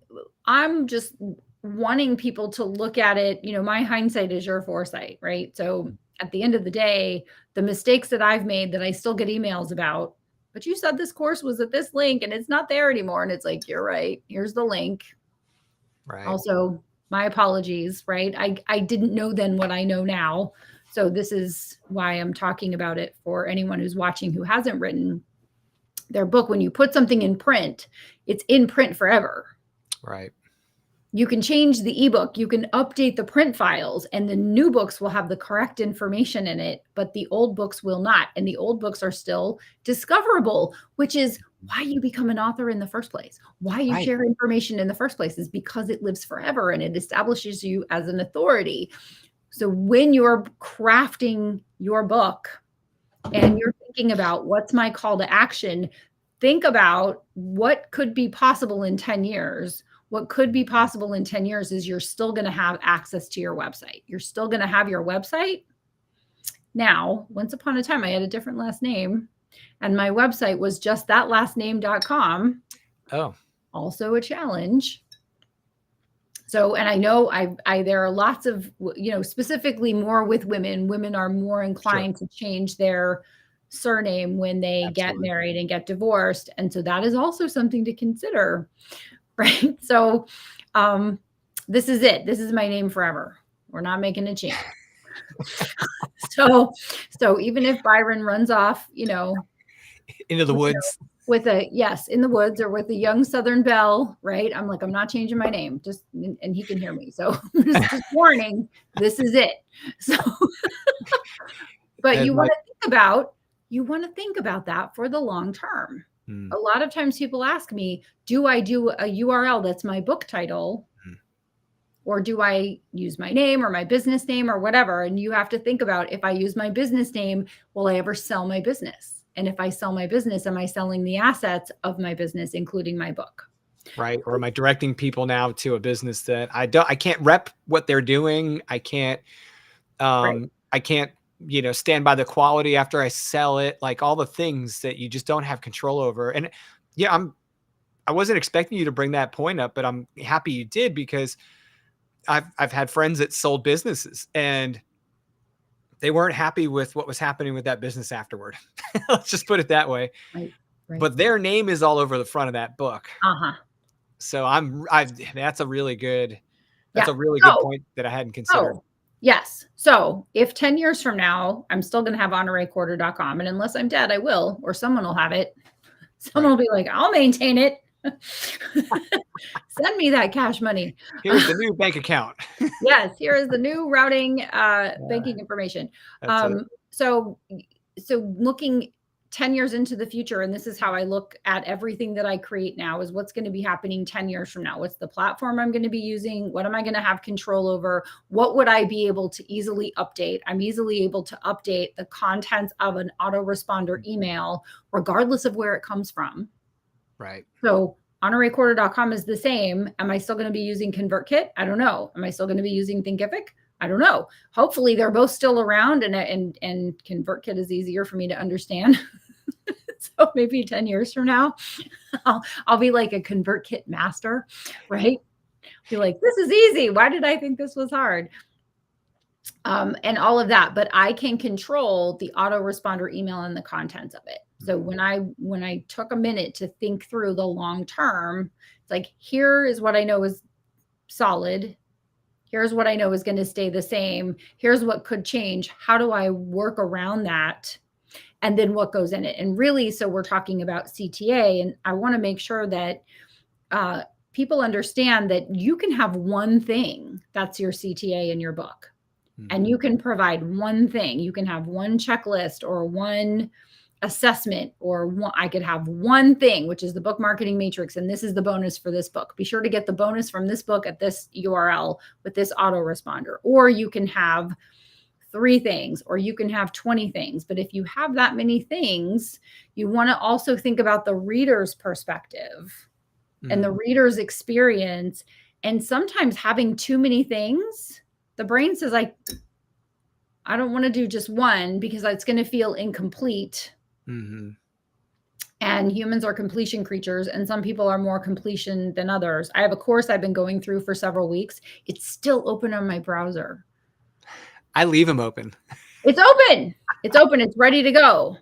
[SPEAKER 2] I'm just wanting people to look at it. My hindsight is your foresight, right? So at the end of the day, the mistakes that I've made that I still get emails about, but you said this course was at this link and it's not there anymore. And it's like, you're right. Here's the link.
[SPEAKER 1] Right.
[SPEAKER 2] Also, my apologies, right? I didn't know then what I know now. So this is why I'm talking about it for anyone who's watching who hasn't written their book. When you put something in print, it's in print forever.
[SPEAKER 1] Right.
[SPEAKER 2] You can change the ebook, you can update the print files, and the new books will have the correct information in it, but the old books will not. And the old books are still discoverable, which is why you become an author in the first place. Why you share information in the first place is because it lives forever and it establishes you as an authority. So when you're crafting your book and you're thinking about what's my call to action, think about what could be possible in 10 years. What could be possible in 10 years is you're still going to have access to your website. You're still going to have your website. Now, once upon a time, I had a different last name, and my website was just thatlastname.com.
[SPEAKER 1] Oh.
[SPEAKER 2] Also a challenge. So, and I know there are lots of, specifically more with women. Women are more inclined to change their surname when they get married and get divorced. And so that is also something to consider. Right. So this is it. This is my name forever. We're not making a change. So even if Byron runs off,
[SPEAKER 1] into the woods
[SPEAKER 2] with in the woods or with a young Southern belle, right? I'm like, I'm not changing my name, and he can hear me. So just warning, this is it. So, but you want to think about that for the long term. A lot of times people ask me, do I do a URL that's my book title? Or do I use my name or my business name or whatever? And you have to think about, if I use my business name, will I ever sell my business? And if I sell my business, am I selling the assets of my business, including my book?
[SPEAKER 1] Right. Or am I directing people now to a business that I can't rep what they're doing. I can't, stand by the quality after I sell it, like all the things that you just don't have control over. And yeah, I wasn't expecting you to bring that point up, but I'm happy you did, because I've had friends that sold businesses and they weren't happy with what was happening with that business afterward. Let's just put it that way.
[SPEAKER 2] Right.
[SPEAKER 1] But their name is all over the front of that book. So that's a really good point that I hadn't considered.
[SPEAKER 2] Yes. So if 10 years from now, I'm still going to have honorecorder.com, and unless I'm dead, I will, or someone will have it. Someone will be like, I'll maintain it. Send me that cash money.
[SPEAKER 1] Here's the new bank account.
[SPEAKER 2] Yes. Here is the new routing, banking information. So looking 10 years into the future, and this is how I look at everything that I create now, is what's going to be happening 10 years from now. What's the platform I'm going to be using? What am I going to have control over? What would I be able to easily update? I'm easily able to update the contents of an autoresponder email, regardless of where it comes from.
[SPEAKER 1] Right.
[SPEAKER 2] So honorecorder.com is the same. Am I still going to be using ConvertKit? I don't know. Am I still going to be using Thinkific? I don't know. Hopefully they're both still around, and ConvertKit is easier for me to understand. So maybe 10 years from now, I'll be like a ConvertKit master, right? Be like, this is easy. Why did I think this was hard? And all of that, but I can control the autoresponder email and the contents of it. So when I took a minute to think through the long term, it's like, here is what I know is solid. Here's what I know is going to stay the same. Here's what could change. How do I work around that? And then what goes in it? And really, so we're talking about CTA, and I want to make sure that people understand that you can have one thing that's your CTA in your book, and you can provide one thing. You can have one checklist or one assessment, or one, I could have one thing, which is the book marketing matrix. And this is the bonus for this book. Be sure to get the bonus from this book at this URL with this autoresponder. Or you can have 3 things, or you can have 20 things. But if you have that many things, you want to also think about the reader's perspective and the reader's experience. And sometimes having too many things, the brain says, like, I don't want to do just one because it's going to feel incomplete. And humans are completion creatures, and some people are more completion than others. I have a course I've been going through for several weeks. It's still open on my browser.
[SPEAKER 1] I leave them open.
[SPEAKER 2] It's open. It's open. It's ready to go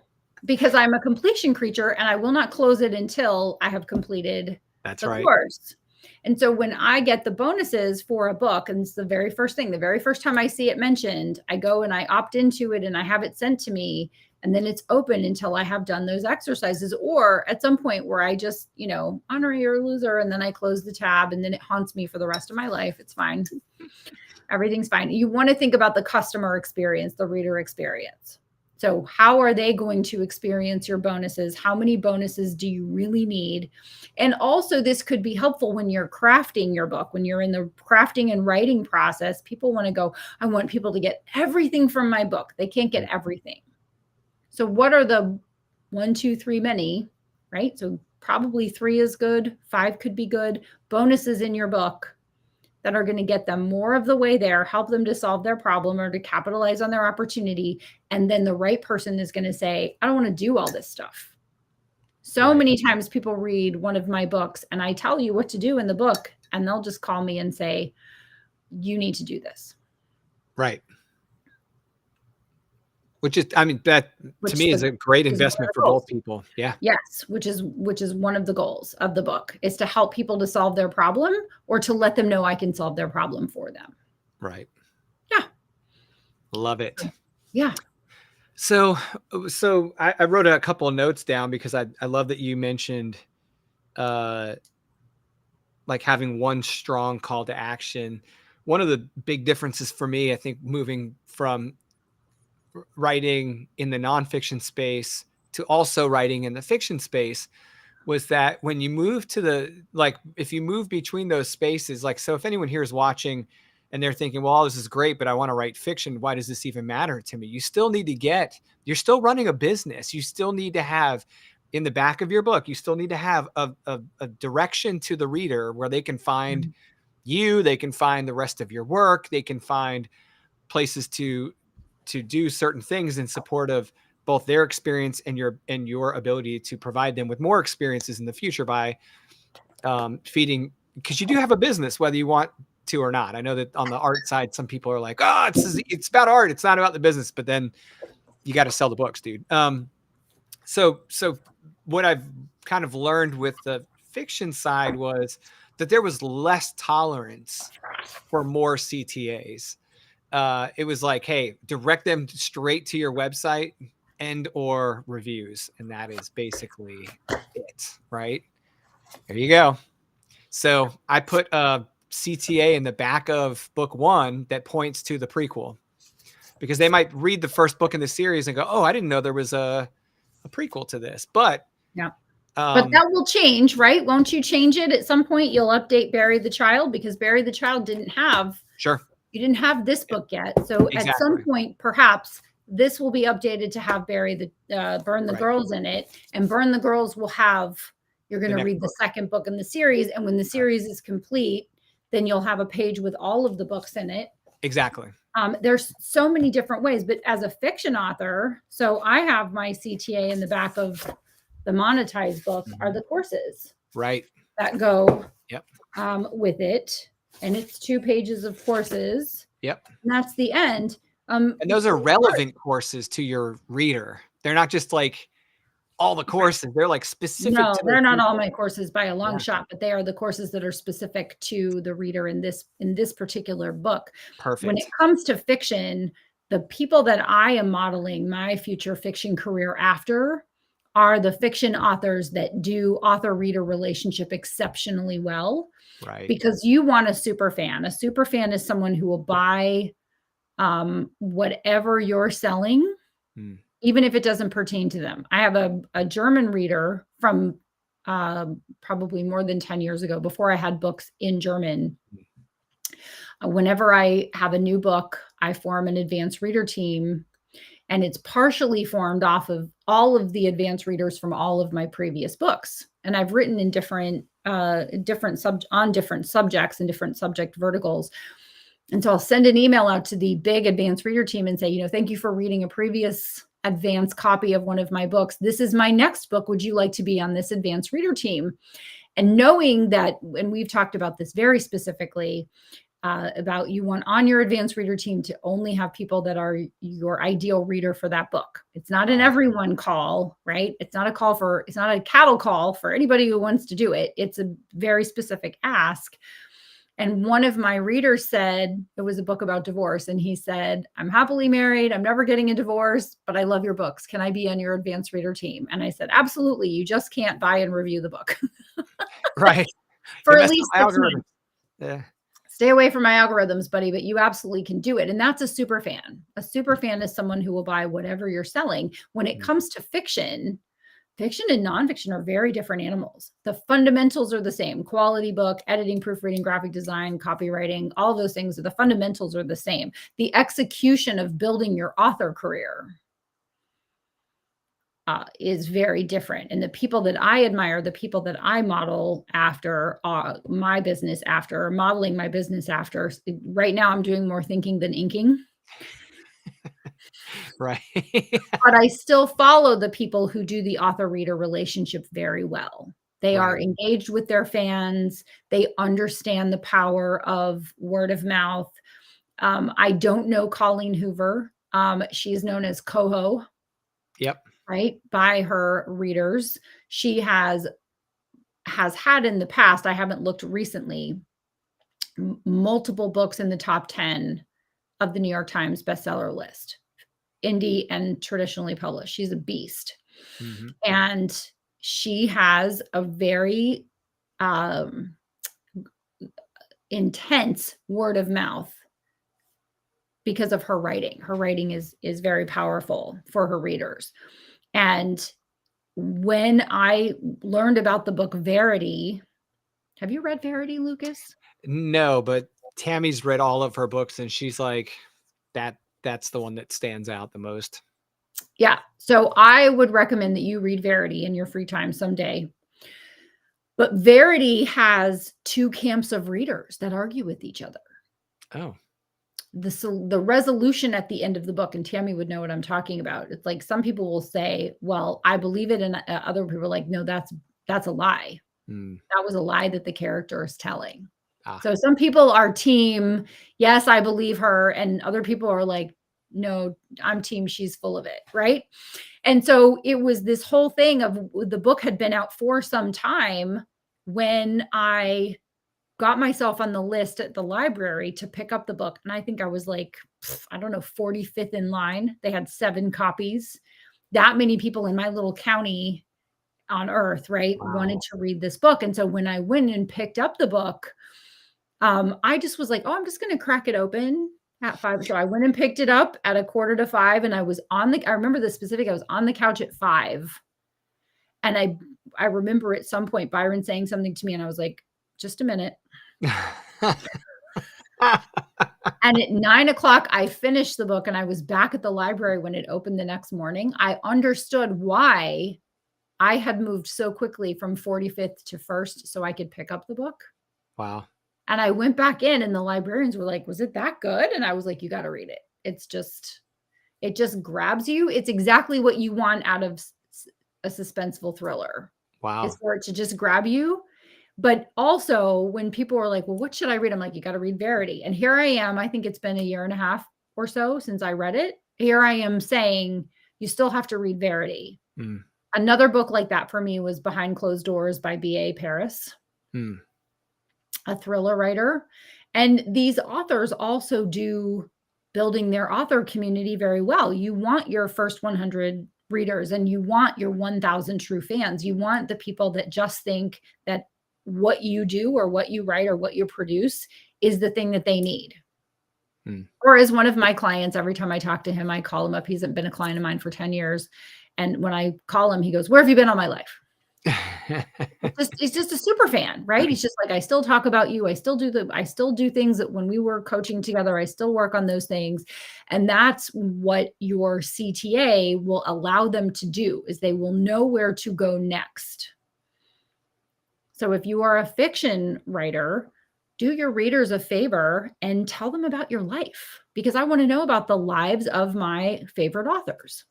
[SPEAKER 2] because I'm a completion creature, and I will not close it until I have completed the course. And so when I get the bonuses for a book, and it's the very first thing, the very first time I see it mentioned, I go and I opt into it and I have it sent to me, and then it's open until I have done those exercises, or at some point where I just, honor your loser, and then I close the tab, and then it haunts me for the rest of my life. It's fine. Everything's fine. You want to think about the customer experience, the reader experience. So how are they going to experience your bonuses? How many bonuses do you really need? And also, this could be helpful when you're crafting your book, when you're in the crafting and writing process. People want to go, I want people to get everything from my book. They can't get everything. So what are the 1, 2, 3 many, right? So probably 3 is good. 5 could be good. Bonuses in your book that are going to get them more of the way there, help them to solve their problem or to capitalize on their opportunity. And then the right person is going to say, I don't want to do all this stuff. So many times people read one of my books and I tell you what to do in the book, and they'll just call me and say, you need to do this.
[SPEAKER 1] Right. Which is, I mean, that to me is a great investment for both people. Yeah.
[SPEAKER 2] Yes. Which is one of the goals of the book, is to help people to solve their problem, or to let them know I can solve their problem for them.
[SPEAKER 1] Right.
[SPEAKER 2] Yeah.
[SPEAKER 1] Love it.
[SPEAKER 2] Yeah.
[SPEAKER 1] So I wrote a couple of notes down because I love that you mentioned, like having one strong call to action. One of the big differences for me, I think, moving from writing in the nonfiction space to also writing in the fiction space, was that when you move to if you move between those spaces, so if anyone here is watching and they're thinking, well, this is great, but I want to write fiction, why does this even matter to me? You still need to you're still running a business. You still need to have in the back of your book, you still need to have a direction to the reader where they can find you, they can find the rest of your work, they can find places to do certain things in support of both their experience and your ability to provide them with more experiences in the future by feeding, because you do have a business, whether you want to or not. I know that on the art side, some people are like, oh, it's about art. It's not about the business, but then you got to sell the books, dude. So what I've kind of learned with the fiction side was that there was less tolerance for more CTAs. It was like, hey, direct them straight to your website and or reviews. And that is basically it, right? There you go. So I put a CTA in the back of book 1 that points to the prequel, because they might read the first book in the series and go, oh, I didn't know there was a prequel to this. But
[SPEAKER 2] yeah. But that will change, right? Won't you change it at some point? You'll update Bury the Child, because Bury the Child didn't have. Sure. You didn't have this book yet. So at some point, perhaps this will be updated to have Burn the Girls in it, and Burn the Girls will have, you're going to read the second book in the series. And when the series is complete, then you'll have a page with all of the books in it. Exactly. There's so many different ways, but as a fiction author, so I have my CTA in the back of the monetized books are the courses. Right. That go with it. And it's 2 pages of courses. Yep. And that's the end. And those are relevant courses to your reader. They're not just like
[SPEAKER 1] all the courses. They're like specific
[SPEAKER 2] No,
[SPEAKER 1] to those
[SPEAKER 2] they're not all
[SPEAKER 1] people.
[SPEAKER 2] my courses by a long
[SPEAKER 1] Yeah.
[SPEAKER 2] shot, but they are the courses that are specific to the reader in this particular book. When it
[SPEAKER 1] Perfect.
[SPEAKER 2] comes to fiction, the people that I am modeling my future fiction career after are the fiction authors that do author-reader relationship exceptionally well,
[SPEAKER 1] Right.
[SPEAKER 2] because you want a super fan. A super fan is someone who will buy whatever you're selling,
[SPEAKER 1] Mm.
[SPEAKER 2] even if it doesn't pertain to them. I have a German reader from probably more than 10 years ago, before I had books in German. Whenever I have a new book, I form an advanced reader team, and it's partially formed off of all of the advanced readers from all of my previous books. And I've written in different subjects and different subject verticals. And so I'll send an email out to the big advanced reader team and say, thank you for reading a previous advanced copy of one of my books. This is my next book. Would you like to be on this advanced reader team? And knowing that, and we've talked about this very specifically, about you want on your advanced reader team to only have people that are your ideal reader for that book. It's not an everyone call, right? It's not a cattle call for anybody who wants to do it. It's a very specific ask. And one of my readers said, it was a book about divorce, and he said, I'm happily married. I'm never getting a divorce, but I love your books. Can I be on your advanced reader team? And I said, absolutely. You just can't buy and review the book.
[SPEAKER 1] Right.
[SPEAKER 2] For
[SPEAKER 1] You
[SPEAKER 2] at
[SPEAKER 1] messed up
[SPEAKER 2] least
[SPEAKER 1] my
[SPEAKER 2] 6
[SPEAKER 1] algorithm.
[SPEAKER 2] months.
[SPEAKER 1] Yeah.
[SPEAKER 2] Stay away from my algorithms, buddy, but you absolutely can do it. And that's a super fan. A super fan is someone who will buy whatever you're selling. When it comes to fiction and nonfiction are very different animals. The fundamentals are the same. Quality book, editing, proofreading, graphic design, copywriting, all those things, the fundamentals are the same. The execution of building your author career is very different. And the people that I admire, the people that I model after my business after, modeling my business after, right now I'm doing more thinking than inking.
[SPEAKER 1] Right.
[SPEAKER 2] But I still follow the people who do the author-reader relationship very well. They are engaged with their fans. They understand the power of word of mouth. I don't know Colleen Hoover. She's known as Coho.
[SPEAKER 1] Yep.
[SPEAKER 2] Right, by her readers. She has had in the past, I haven't looked recently, multiple books in the top 10 of the New York Times bestseller list, indie and traditionally published. She's a beast.
[SPEAKER 1] Mm-hmm.
[SPEAKER 2] And she has a very intense word of mouth because of her writing. Her writing is very powerful for her readers. And when I learned about the book Verity, have you read Verity, Lucas?
[SPEAKER 1] No, but Tammy's read all of her books, and she's like, that's the one that stands out the most.
[SPEAKER 2] Yeah. So I would recommend that you read Verity in your free time someday. But Verity has two camps of readers that argue with each other.
[SPEAKER 1] Oh.
[SPEAKER 2] The resolution at the end of the book, and Tammy would know what I'm talking about. It's like some people will say, well, I believe it. And other people are like, no, that's a lie. That was a lie that the character is telling. So some people are team, yes, I believe her. And other people are like, no, I'm team, she's full of it. Right. And so it was this whole thing of the book had been out for some time when I got myself on the list at the library to pick up the book. And I think I was like, I don't know, 45th in line. They had 7 copies. That many people in my little county on earth, right, wanted to read this book. And so when I went and picked up the book, I just was like, oh, I'm just going to crack it open at 5. So I went and picked it up at 4:45, and I remember the specific, I was on the couch at 5. And I remember at some point Byron saying something to me, and I was like, just a minute. And at 9 o'clock, I finished the book, and I was back at the library when it opened the next morning. I understood why I had moved so quickly from 45th to 1st so I could pick up the book.
[SPEAKER 1] Wow.
[SPEAKER 2] And I went back in, and the librarians were like, was it that good? And I was like, you got to read it. It just grabs you. It's exactly what you want out of a suspenseful thriller.
[SPEAKER 1] Wow.
[SPEAKER 2] It's for it to just grab you. But also when people were like, well, what should I read? I'm like, you got to read Verity. And here I am. I think it's been a year and a half or so since I read it. Here I am saying, you still have to read Verity. Another book like that for me was Behind Closed Doors by B.A. Paris, a thriller writer. And these authors also do building their author community very well. You want your first 100 readers and you want your 1,000 true fans. You want the people that just think that what you do or what you write or what you produce is the thing that they need. Or as one of my clients, every time I talk to him, I call him up. He's been a client of mine for 10 years. And when I call him, he goes, "Where have you been all my life?" He's just a super fan, right? He's just like, I still talk about you. I still do things that when we were coaching together, I still work on those things. And that's what your CTA will allow them to do, is they will know where to go next. So if you are a fiction writer, do your readers a favor and tell them about your life, because I want to know about the lives of my favorite authors.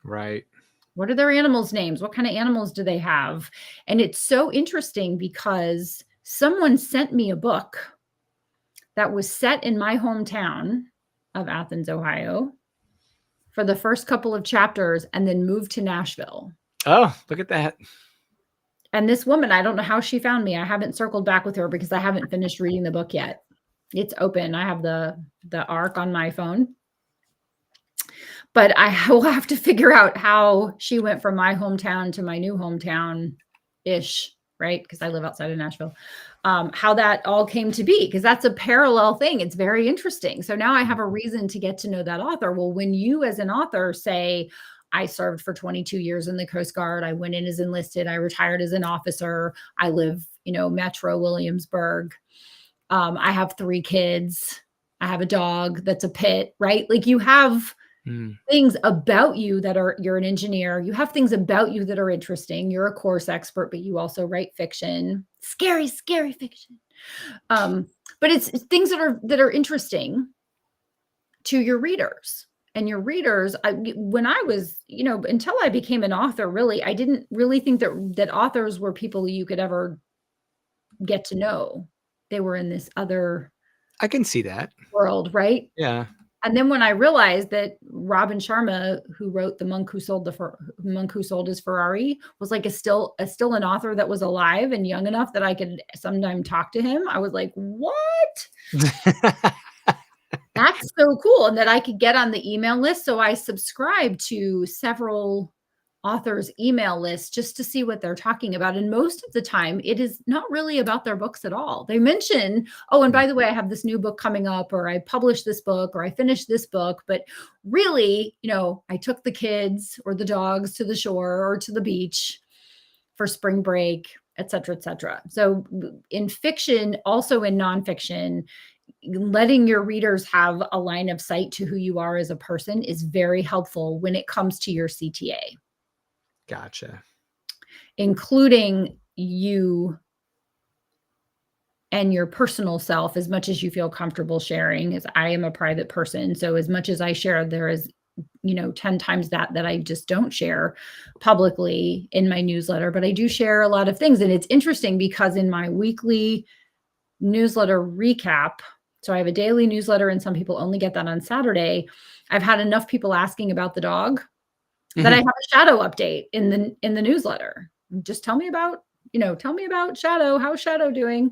[SPEAKER 1] Right.
[SPEAKER 2] What are their animals' names? What kind of animals do they have? And it's so interesting because someone sent me a book that was set in my hometown of Athens, Ohio, for the first couple of chapters and then moved to Nashville.
[SPEAKER 1] Oh, look at that.
[SPEAKER 2] And this woman, I don't know how she found me. I haven't circled back with her because I haven't finished reading the book yet. It's open. I have the ARC on my phone. But I will have to figure out how she went from my hometown to my new hometown-ish, right? Because I live outside of Nashville. How that all came to be, because that's a parallel thing. It's very interesting. So now I have a reason to get to know that author. Well, when you as an author say, I served for 22 years in the Coast Guard, I went in as enlisted, I retired as an officer, I live, Metro Williamsburg, I have 3 kids, I have a dog that's a pit, right? Like you have things about you that you're an engineer. You have things about you that are interesting. You're a course expert, but you also write fiction, scary fiction. But it's things that are interesting to your readers. And your readers, when I was, until I became an author, really, I didn't really think that authors were people you could ever get to know. They were in this other
[SPEAKER 1] I can see that
[SPEAKER 2] world, right?
[SPEAKER 1] Yeah.
[SPEAKER 2] And then when I realized that Robin Sharma, who wrote The Monk Who Sold His Ferrari, was like still an author that was alive and young enough that I could sometime talk to him, I was like, what? That's so cool. And that I could get on the email list. So I subscribed to several authors' email lists just to see what they're talking about. And most of the time, it is not really about their books at all. They mention, oh, and by the way, I have this new book coming up, or I published this book, or I finished this book. But really, I took the kids or the dogs to the shore or to the beach for spring break, et cetera, et cetera. So in fiction, also in nonfiction, letting your readers have a line of sight to who you are as a person is very helpful when it comes to your CTA.
[SPEAKER 1] Gotcha.
[SPEAKER 2] Including you and your personal self as much as you feel comfortable sharing. As I am a private person, so as much as I share, there is 10 times that I just don't share publicly in my newsletter, but I do share a lot of things. And it's interesting because in my weekly newsletter recap, so I have a daily newsletter and some people only get that on Saturday, I've had enough people asking about the dog that I have a Shadow update in the newsletter. Just tell me about Shadow. How's Shadow doing?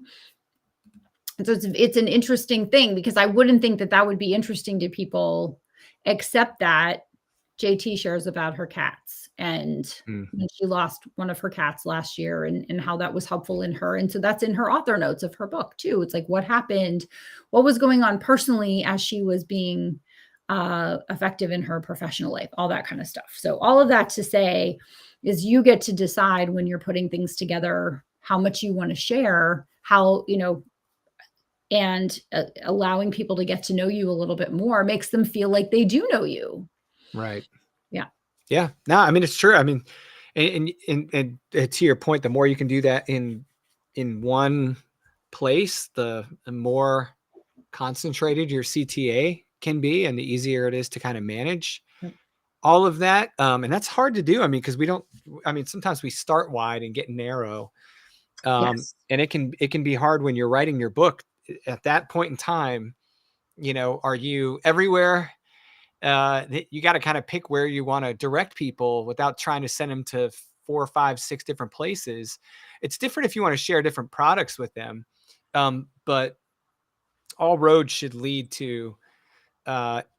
[SPEAKER 2] And so it's an interesting thing, because I wouldn't think that would be interesting to people, except that JT shares about her cats and when she lost one of her cats last year and how that was helpful in her. And so that's in her author notes of her book too. It's like, what happened, what was going on personally as she was being effective in her professional life, all that kind of stuff. So all of that to say is you get to decide when you're putting things together, how much you want to share, how, and allowing people to get to know you a little bit more makes them feel like they do know you.
[SPEAKER 1] Right.
[SPEAKER 2] Yeah.
[SPEAKER 1] Yeah. No, I mean, it's true. I mean, and to your point, the more you can do that in one place, the more concentrated your CTA can be, and the easier it is to kind of manage all of that. And that's hard to do. I mean, because sometimes we start wide and get narrow.
[SPEAKER 2] Yes.
[SPEAKER 1] And it can be hard when you're writing your book at that point in time. Are you everywhere you got to kind of pick where you want to direct people without trying to send them to 4, 5, 6 different places. It's different if you want to share different products with them. But all roads should lead to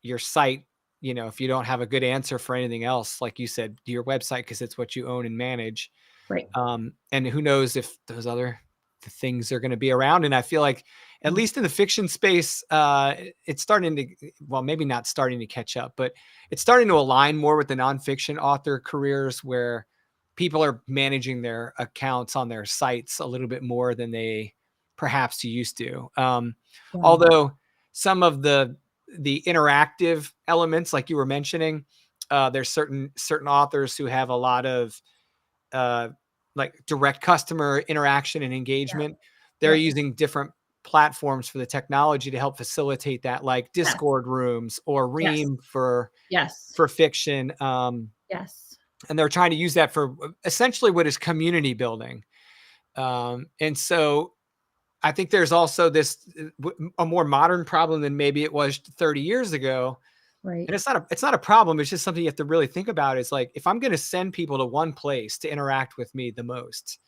[SPEAKER 1] your site. If you don't have a good answer for anything else, like you said, your website, because it's what you own and manage.
[SPEAKER 2] Right.
[SPEAKER 1] And who knows if those other things are going to be around. And I feel like, at least in the fiction space, it's starting to, well, maybe not starting to catch up, but it's starting to align more with the nonfiction author careers, where people are managing their accounts on their sites a little bit more than they perhaps used to.
[SPEAKER 2] Yeah.
[SPEAKER 1] Although some of the interactive elements, like you were mentioning, there's certain authors who have a lot of like direct customer interaction and engagement. They're using different platforms for the technology to help facilitate that, like Discord rooms or Ream for fiction. And they're trying to use that for essentially what is community building. And so I think there's also a more modern problem than maybe it was 30 years ago.
[SPEAKER 2] Right.
[SPEAKER 1] And it's not a problem. It's just something you have to really think about. Is like, if I'm going to send people to one place to interact with me the most,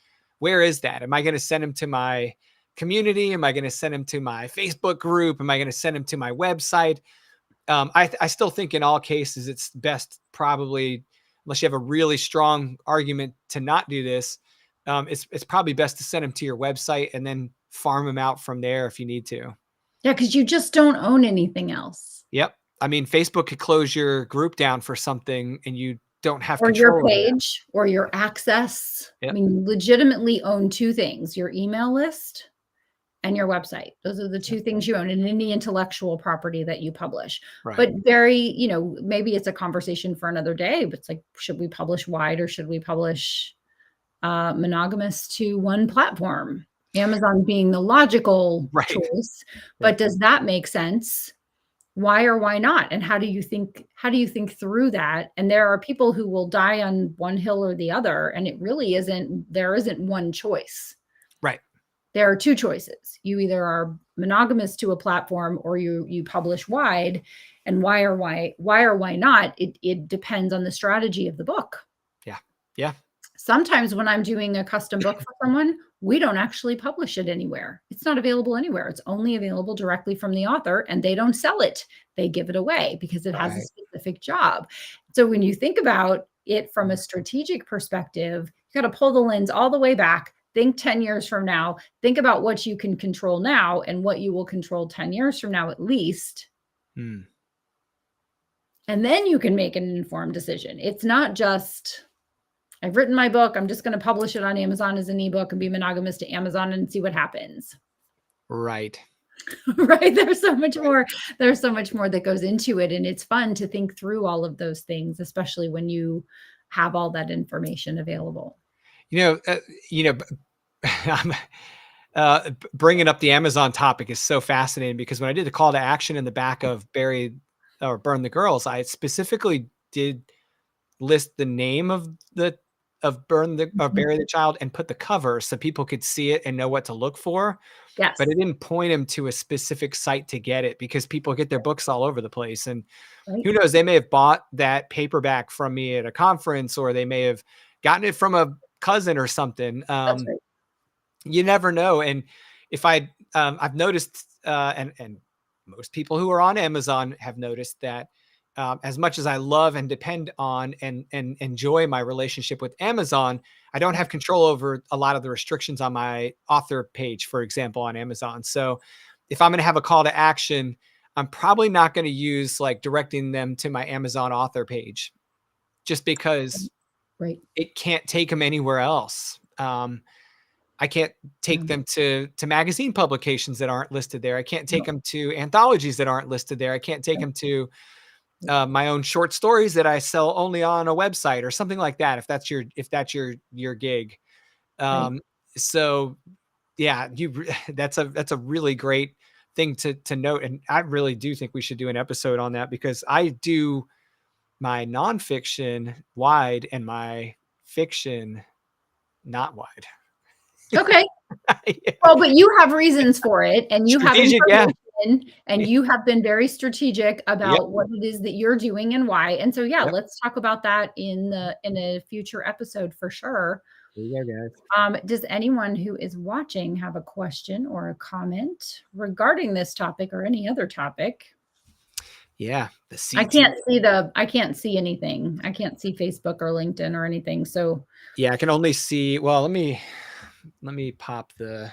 [SPEAKER 1] where is that? Am I going to send them to my community? Am I going to send them to my Facebook group? Am I going to send them to my website? I still think in all cases, it's best, probably, unless you have a really strong argument to not do this, it's probably best to send them to your website and then farm them out from there if you need to.
[SPEAKER 2] Yeah, because you just don't own anything else.
[SPEAKER 1] Yep. I mean, Facebook could close your group down for something and you don't have
[SPEAKER 2] or
[SPEAKER 1] control
[SPEAKER 2] your page or your access.
[SPEAKER 1] Yep.
[SPEAKER 2] I mean, you legitimately own two things: your email list and your website. Those are the two things you own, and any intellectual property that you publish.
[SPEAKER 1] Right.
[SPEAKER 2] But maybe it's a conversation for another day, but it's like, should we publish wide or should we publish monogamous to one platform? Amazon being the logical choice, but does that make sense? Why or why not? And how do you think through that? And there are people who will die on one hill or the other, and there isn't one choice.
[SPEAKER 1] Right.
[SPEAKER 2] There are two choices. You either are monogamous to a platform or you publish wide. And why or why not? It depends on the strategy of the book.
[SPEAKER 1] Yeah. Yeah.
[SPEAKER 2] Sometimes when I'm doing a custom book for someone, we don't actually publish it anywhere. It's not available anywhere. It's only available directly from the author, and they don't sell it. They give it away because it has a specific job. So when you think about it from a strategic perspective, you got to pull the lens all the way back. Think 10 years from now. Think about what you can control now and what you will control 10 years from now, at least. And then you can make an informed decision. It's not just, I've written my book, I'm just going to publish it on Amazon as an ebook and be monogamous to Amazon and see what happens.
[SPEAKER 1] Right.
[SPEAKER 2] Right. There's so much more. There's so much more that goes into it. And it's fun to think through all of those things, especially when you have all that information available.
[SPEAKER 1] Bringing up the Amazon topic is so fascinating, because when I did the call to action in the back of Bury or Burn the Girls, I specifically did list the name of Bury the Child and put the cover so people could see it and know what to look for.
[SPEAKER 2] Yes.
[SPEAKER 1] But it didn't point them to a specific site to get it, because people get their books all over the place. And who knows, they may have bought that paperback from me at a conference, or they may have gotten it from a cousin or something.
[SPEAKER 2] That's right.
[SPEAKER 1] You never know. And if I've noticed, and most people who are on Amazon have noticed that, as much as I love and depend on and enjoy my relationship with Amazon, I don't have control over a lot of the restrictions on my author page, for example, on Amazon. So if I'm going to have a call to action, I'm probably not going to use like directing them to my Amazon author page, just because it can't take them anywhere else. I can't take them to magazine publications that aren't listed there. I can't take them to anthologies that aren't listed there. I can't take them to my own short stories that I sell only on a website or something like that, if that's your gig. So yeah, that's a really great thing to note. And I really do think we should do an episode on that, because I do my nonfiction wide and my fiction not wide.
[SPEAKER 2] Okay. Well, but you have reasons for it, and you have information in, and you have been very strategic
[SPEAKER 1] Yep.
[SPEAKER 2] about what it is that you're doing and why. And so, yeah,
[SPEAKER 1] Yep.
[SPEAKER 2] let's talk about that in a future episode for sure.
[SPEAKER 1] There you go, guys.
[SPEAKER 2] Does anyone who is watching have a question or a comment regarding this topic or any other topic?
[SPEAKER 1] Yeah. The
[SPEAKER 2] I
[SPEAKER 1] CT.
[SPEAKER 2] can't see anything. I can't see Facebook or LinkedIn or anything. So
[SPEAKER 1] Yeah, I can only see. Well, let me pop the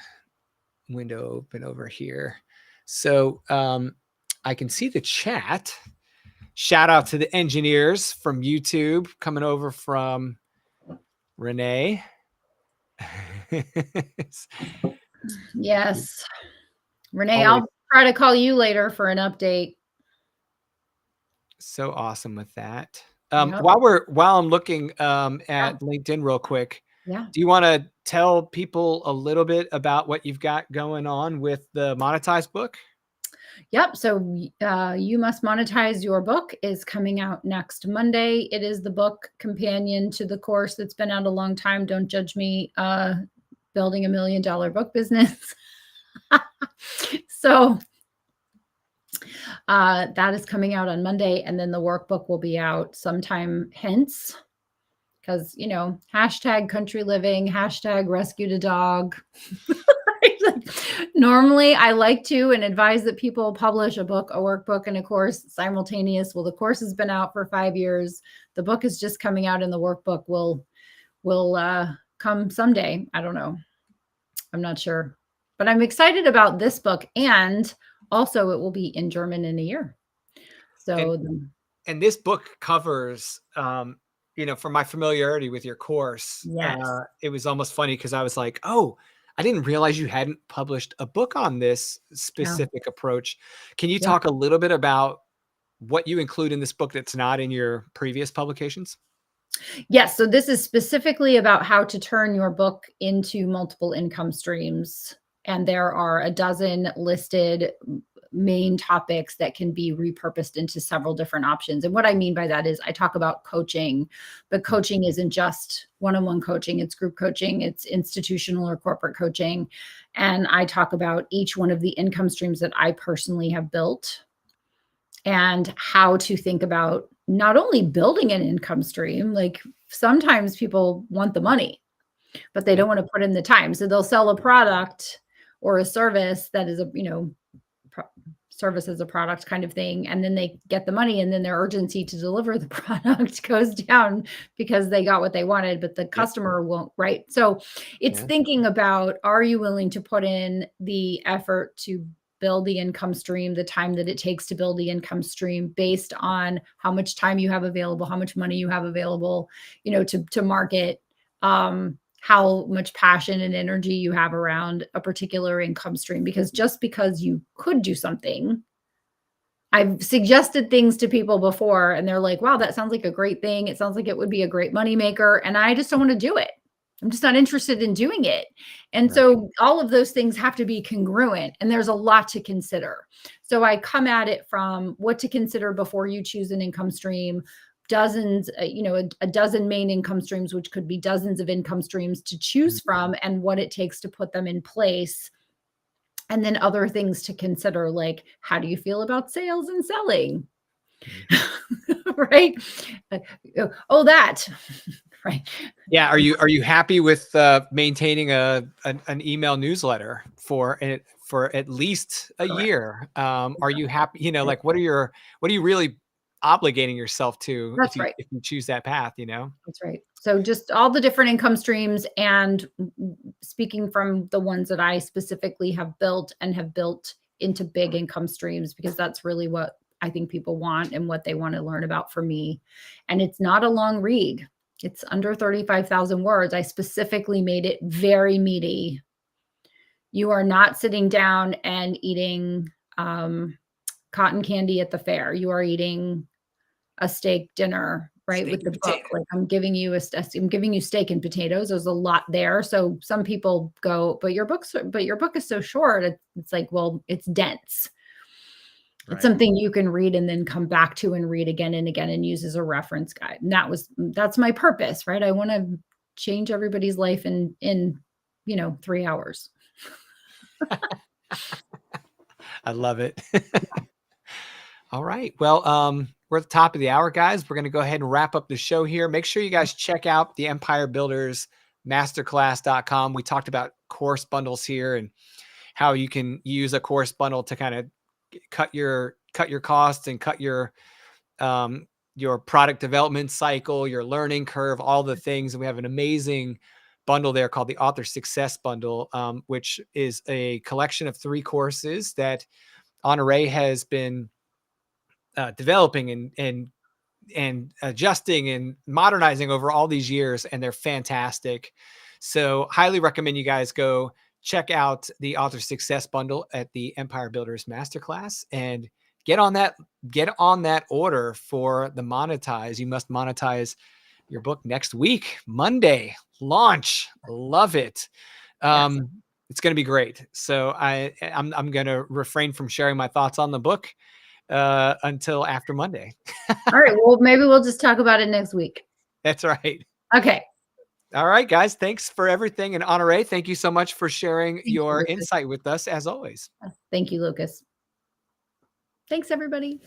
[SPEAKER 1] window open over here. So I can see the chat. Shout out to the engineers from YouTube coming over from Renee.
[SPEAKER 2] yes, Renee,
[SPEAKER 1] Always
[SPEAKER 2] I'll try to call you later for an update.
[SPEAKER 1] so awesome with that.
[SPEAKER 2] Yep.
[SPEAKER 1] While I'm looking at
[SPEAKER 2] Yeah.
[SPEAKER 1] LinkedIn real quick,
[SPEAKER 2] Yeah.
[SPEAKER 1] do you want to tell people a little bit about what you've got going on with the monetized book?
[SPEAKER 2] Yep. So You Must Monetize Your Book is coming out next Monday. It is the book companion to the course that's been out a long time. Don't judge me. Building $1 million book business. So that is coming out on Monday. And then the workbook will be out sometime hence. Because, hashtag country living, hashtag rescued a dog. Normally, I like to and advise that people publish a book, a workbook, and a course simultaneous. Well, the course has been out for 5 years. The book is just coming out, and the workbook will come someday. I don't know. I'm not sure. But I'm excited about this book. And also, it will be in German in a year. So,
[SPEAKER 1] and this book covers from my familiarity with your course,
[SPEAKER 2] yes.
[SPEAKER 1] It was almost funny because I was like, oh, I didn't realize you hadn't published a book on this specific approach. Can you talk a little bit about what you include in this book that's not in your previous publications?
[SPEAKER 2] Yes. So this is specifically about how to turn your book into multiple income streams. And there are a dozen listed main topics that can be repurposed into several different options. And what I mean by that is I talk about coaching, but coaching isn't just one-on-one coaching, it's group coaching, it's institutional or corporate coaching. And I talk about each one of the income streams that I personally have built and how to think about not only building an income stream, like sometimes people want the money, but they don't want to put in the time. So they'll sell a product or a service that is service as a product kind of thing. And then they get the money and then their urgency to deliver the product goes down because they got what they wanted, but the customer won't, right? So it's thinking about, are you willing to put in the effort to build the income stream, the time that it takes to build the income stream based on how much time you have available, how much money you have available, to market, how much passion and energy you have around a particular income stream. Because just because you could do something, I've suggested things to people before and they're like, wow, that sounds like a great thing. It sounds like it would be a great moneymaker. And I just don't want to do it. I'm just not interested in doing it. And so all of those things have to be congruent and there's a lot to consider. So I come at it from what to consider before you choose an income stream, dozens, a dozen main income streams, which could be dozens of income streams to choose from and what it takes to put them in place. And then other things to consider, like, how do you feel about sales and selling? Right? Oh, that. Right.
[SPEAKER 1] Yeah. Are you happy with maintaining an email newsletter for at least a year? Are you happy? Like what are you really obligating yourself to
[SPEAKER 2] That's
[SPEAKER 1] if you choose that path?
[SPEAKER 2] That's right. So just all the different income streams, and speaking from the ones that I specifically have built into big income streams, because that's really what I think people want and what they want to learn about from me. And it's not a long read. It's under 35,000 words. I specifically made it very meaty. You are not sitting down and eating cotton candy at the fair. You are eating a steak dinner, right? With the book. Like I'm giving you steak and potatoes. There's a lot there. So some people go, but your book is so short. It's like, well, it's dense. Right. It's something you can read and then come back to and read again and again and use as a reference guide. And that's my purpose, right? I want to change everybody's life in 3 hours.
[SPEAKER 1] I love it. All right. Well, we're at the top of the hour, guys. We're going to go ahead and wrap up the show here. Make sure you guys check out the Empire Builders Masterclass.com. We talked about course bundles here and how you can use a course bundle to kind of cut your costs and cut your product development cycle, your learning curve, all the things. And we have an amazing bundle there called the Author Success Bundle, which is a collection of 3 courses that Honore has been developing and adjusting and modernizing over all these years, and they're fantastic. So highly recommend you guys go check out the Author Success Bundle at the Empire Builders Masterclass and get on that order for the Monetize. You must monetize your book next week, Monday, launch. Love it.
[SPEAKER 2] Yes.
[SPEAKER 1] It's going to be great. So I'm going to refrain from sharing my thoughts on the book until after Monday.
[SPEAKER 2] All right. Well, maybe we'll just talk about it next week.
[SPEAKER 1] That's right.
[SPEAKER 2] Okay.
[SPEAKER 1] All right, guys. Thanks for everything. And Honore, thank you so much for sharing your
[SPEAKER 2] Lucas.
[SPEAKER 1] insight with us as always.
[SPEAKER 2] Thank you, Lucas. Thanks, everybody.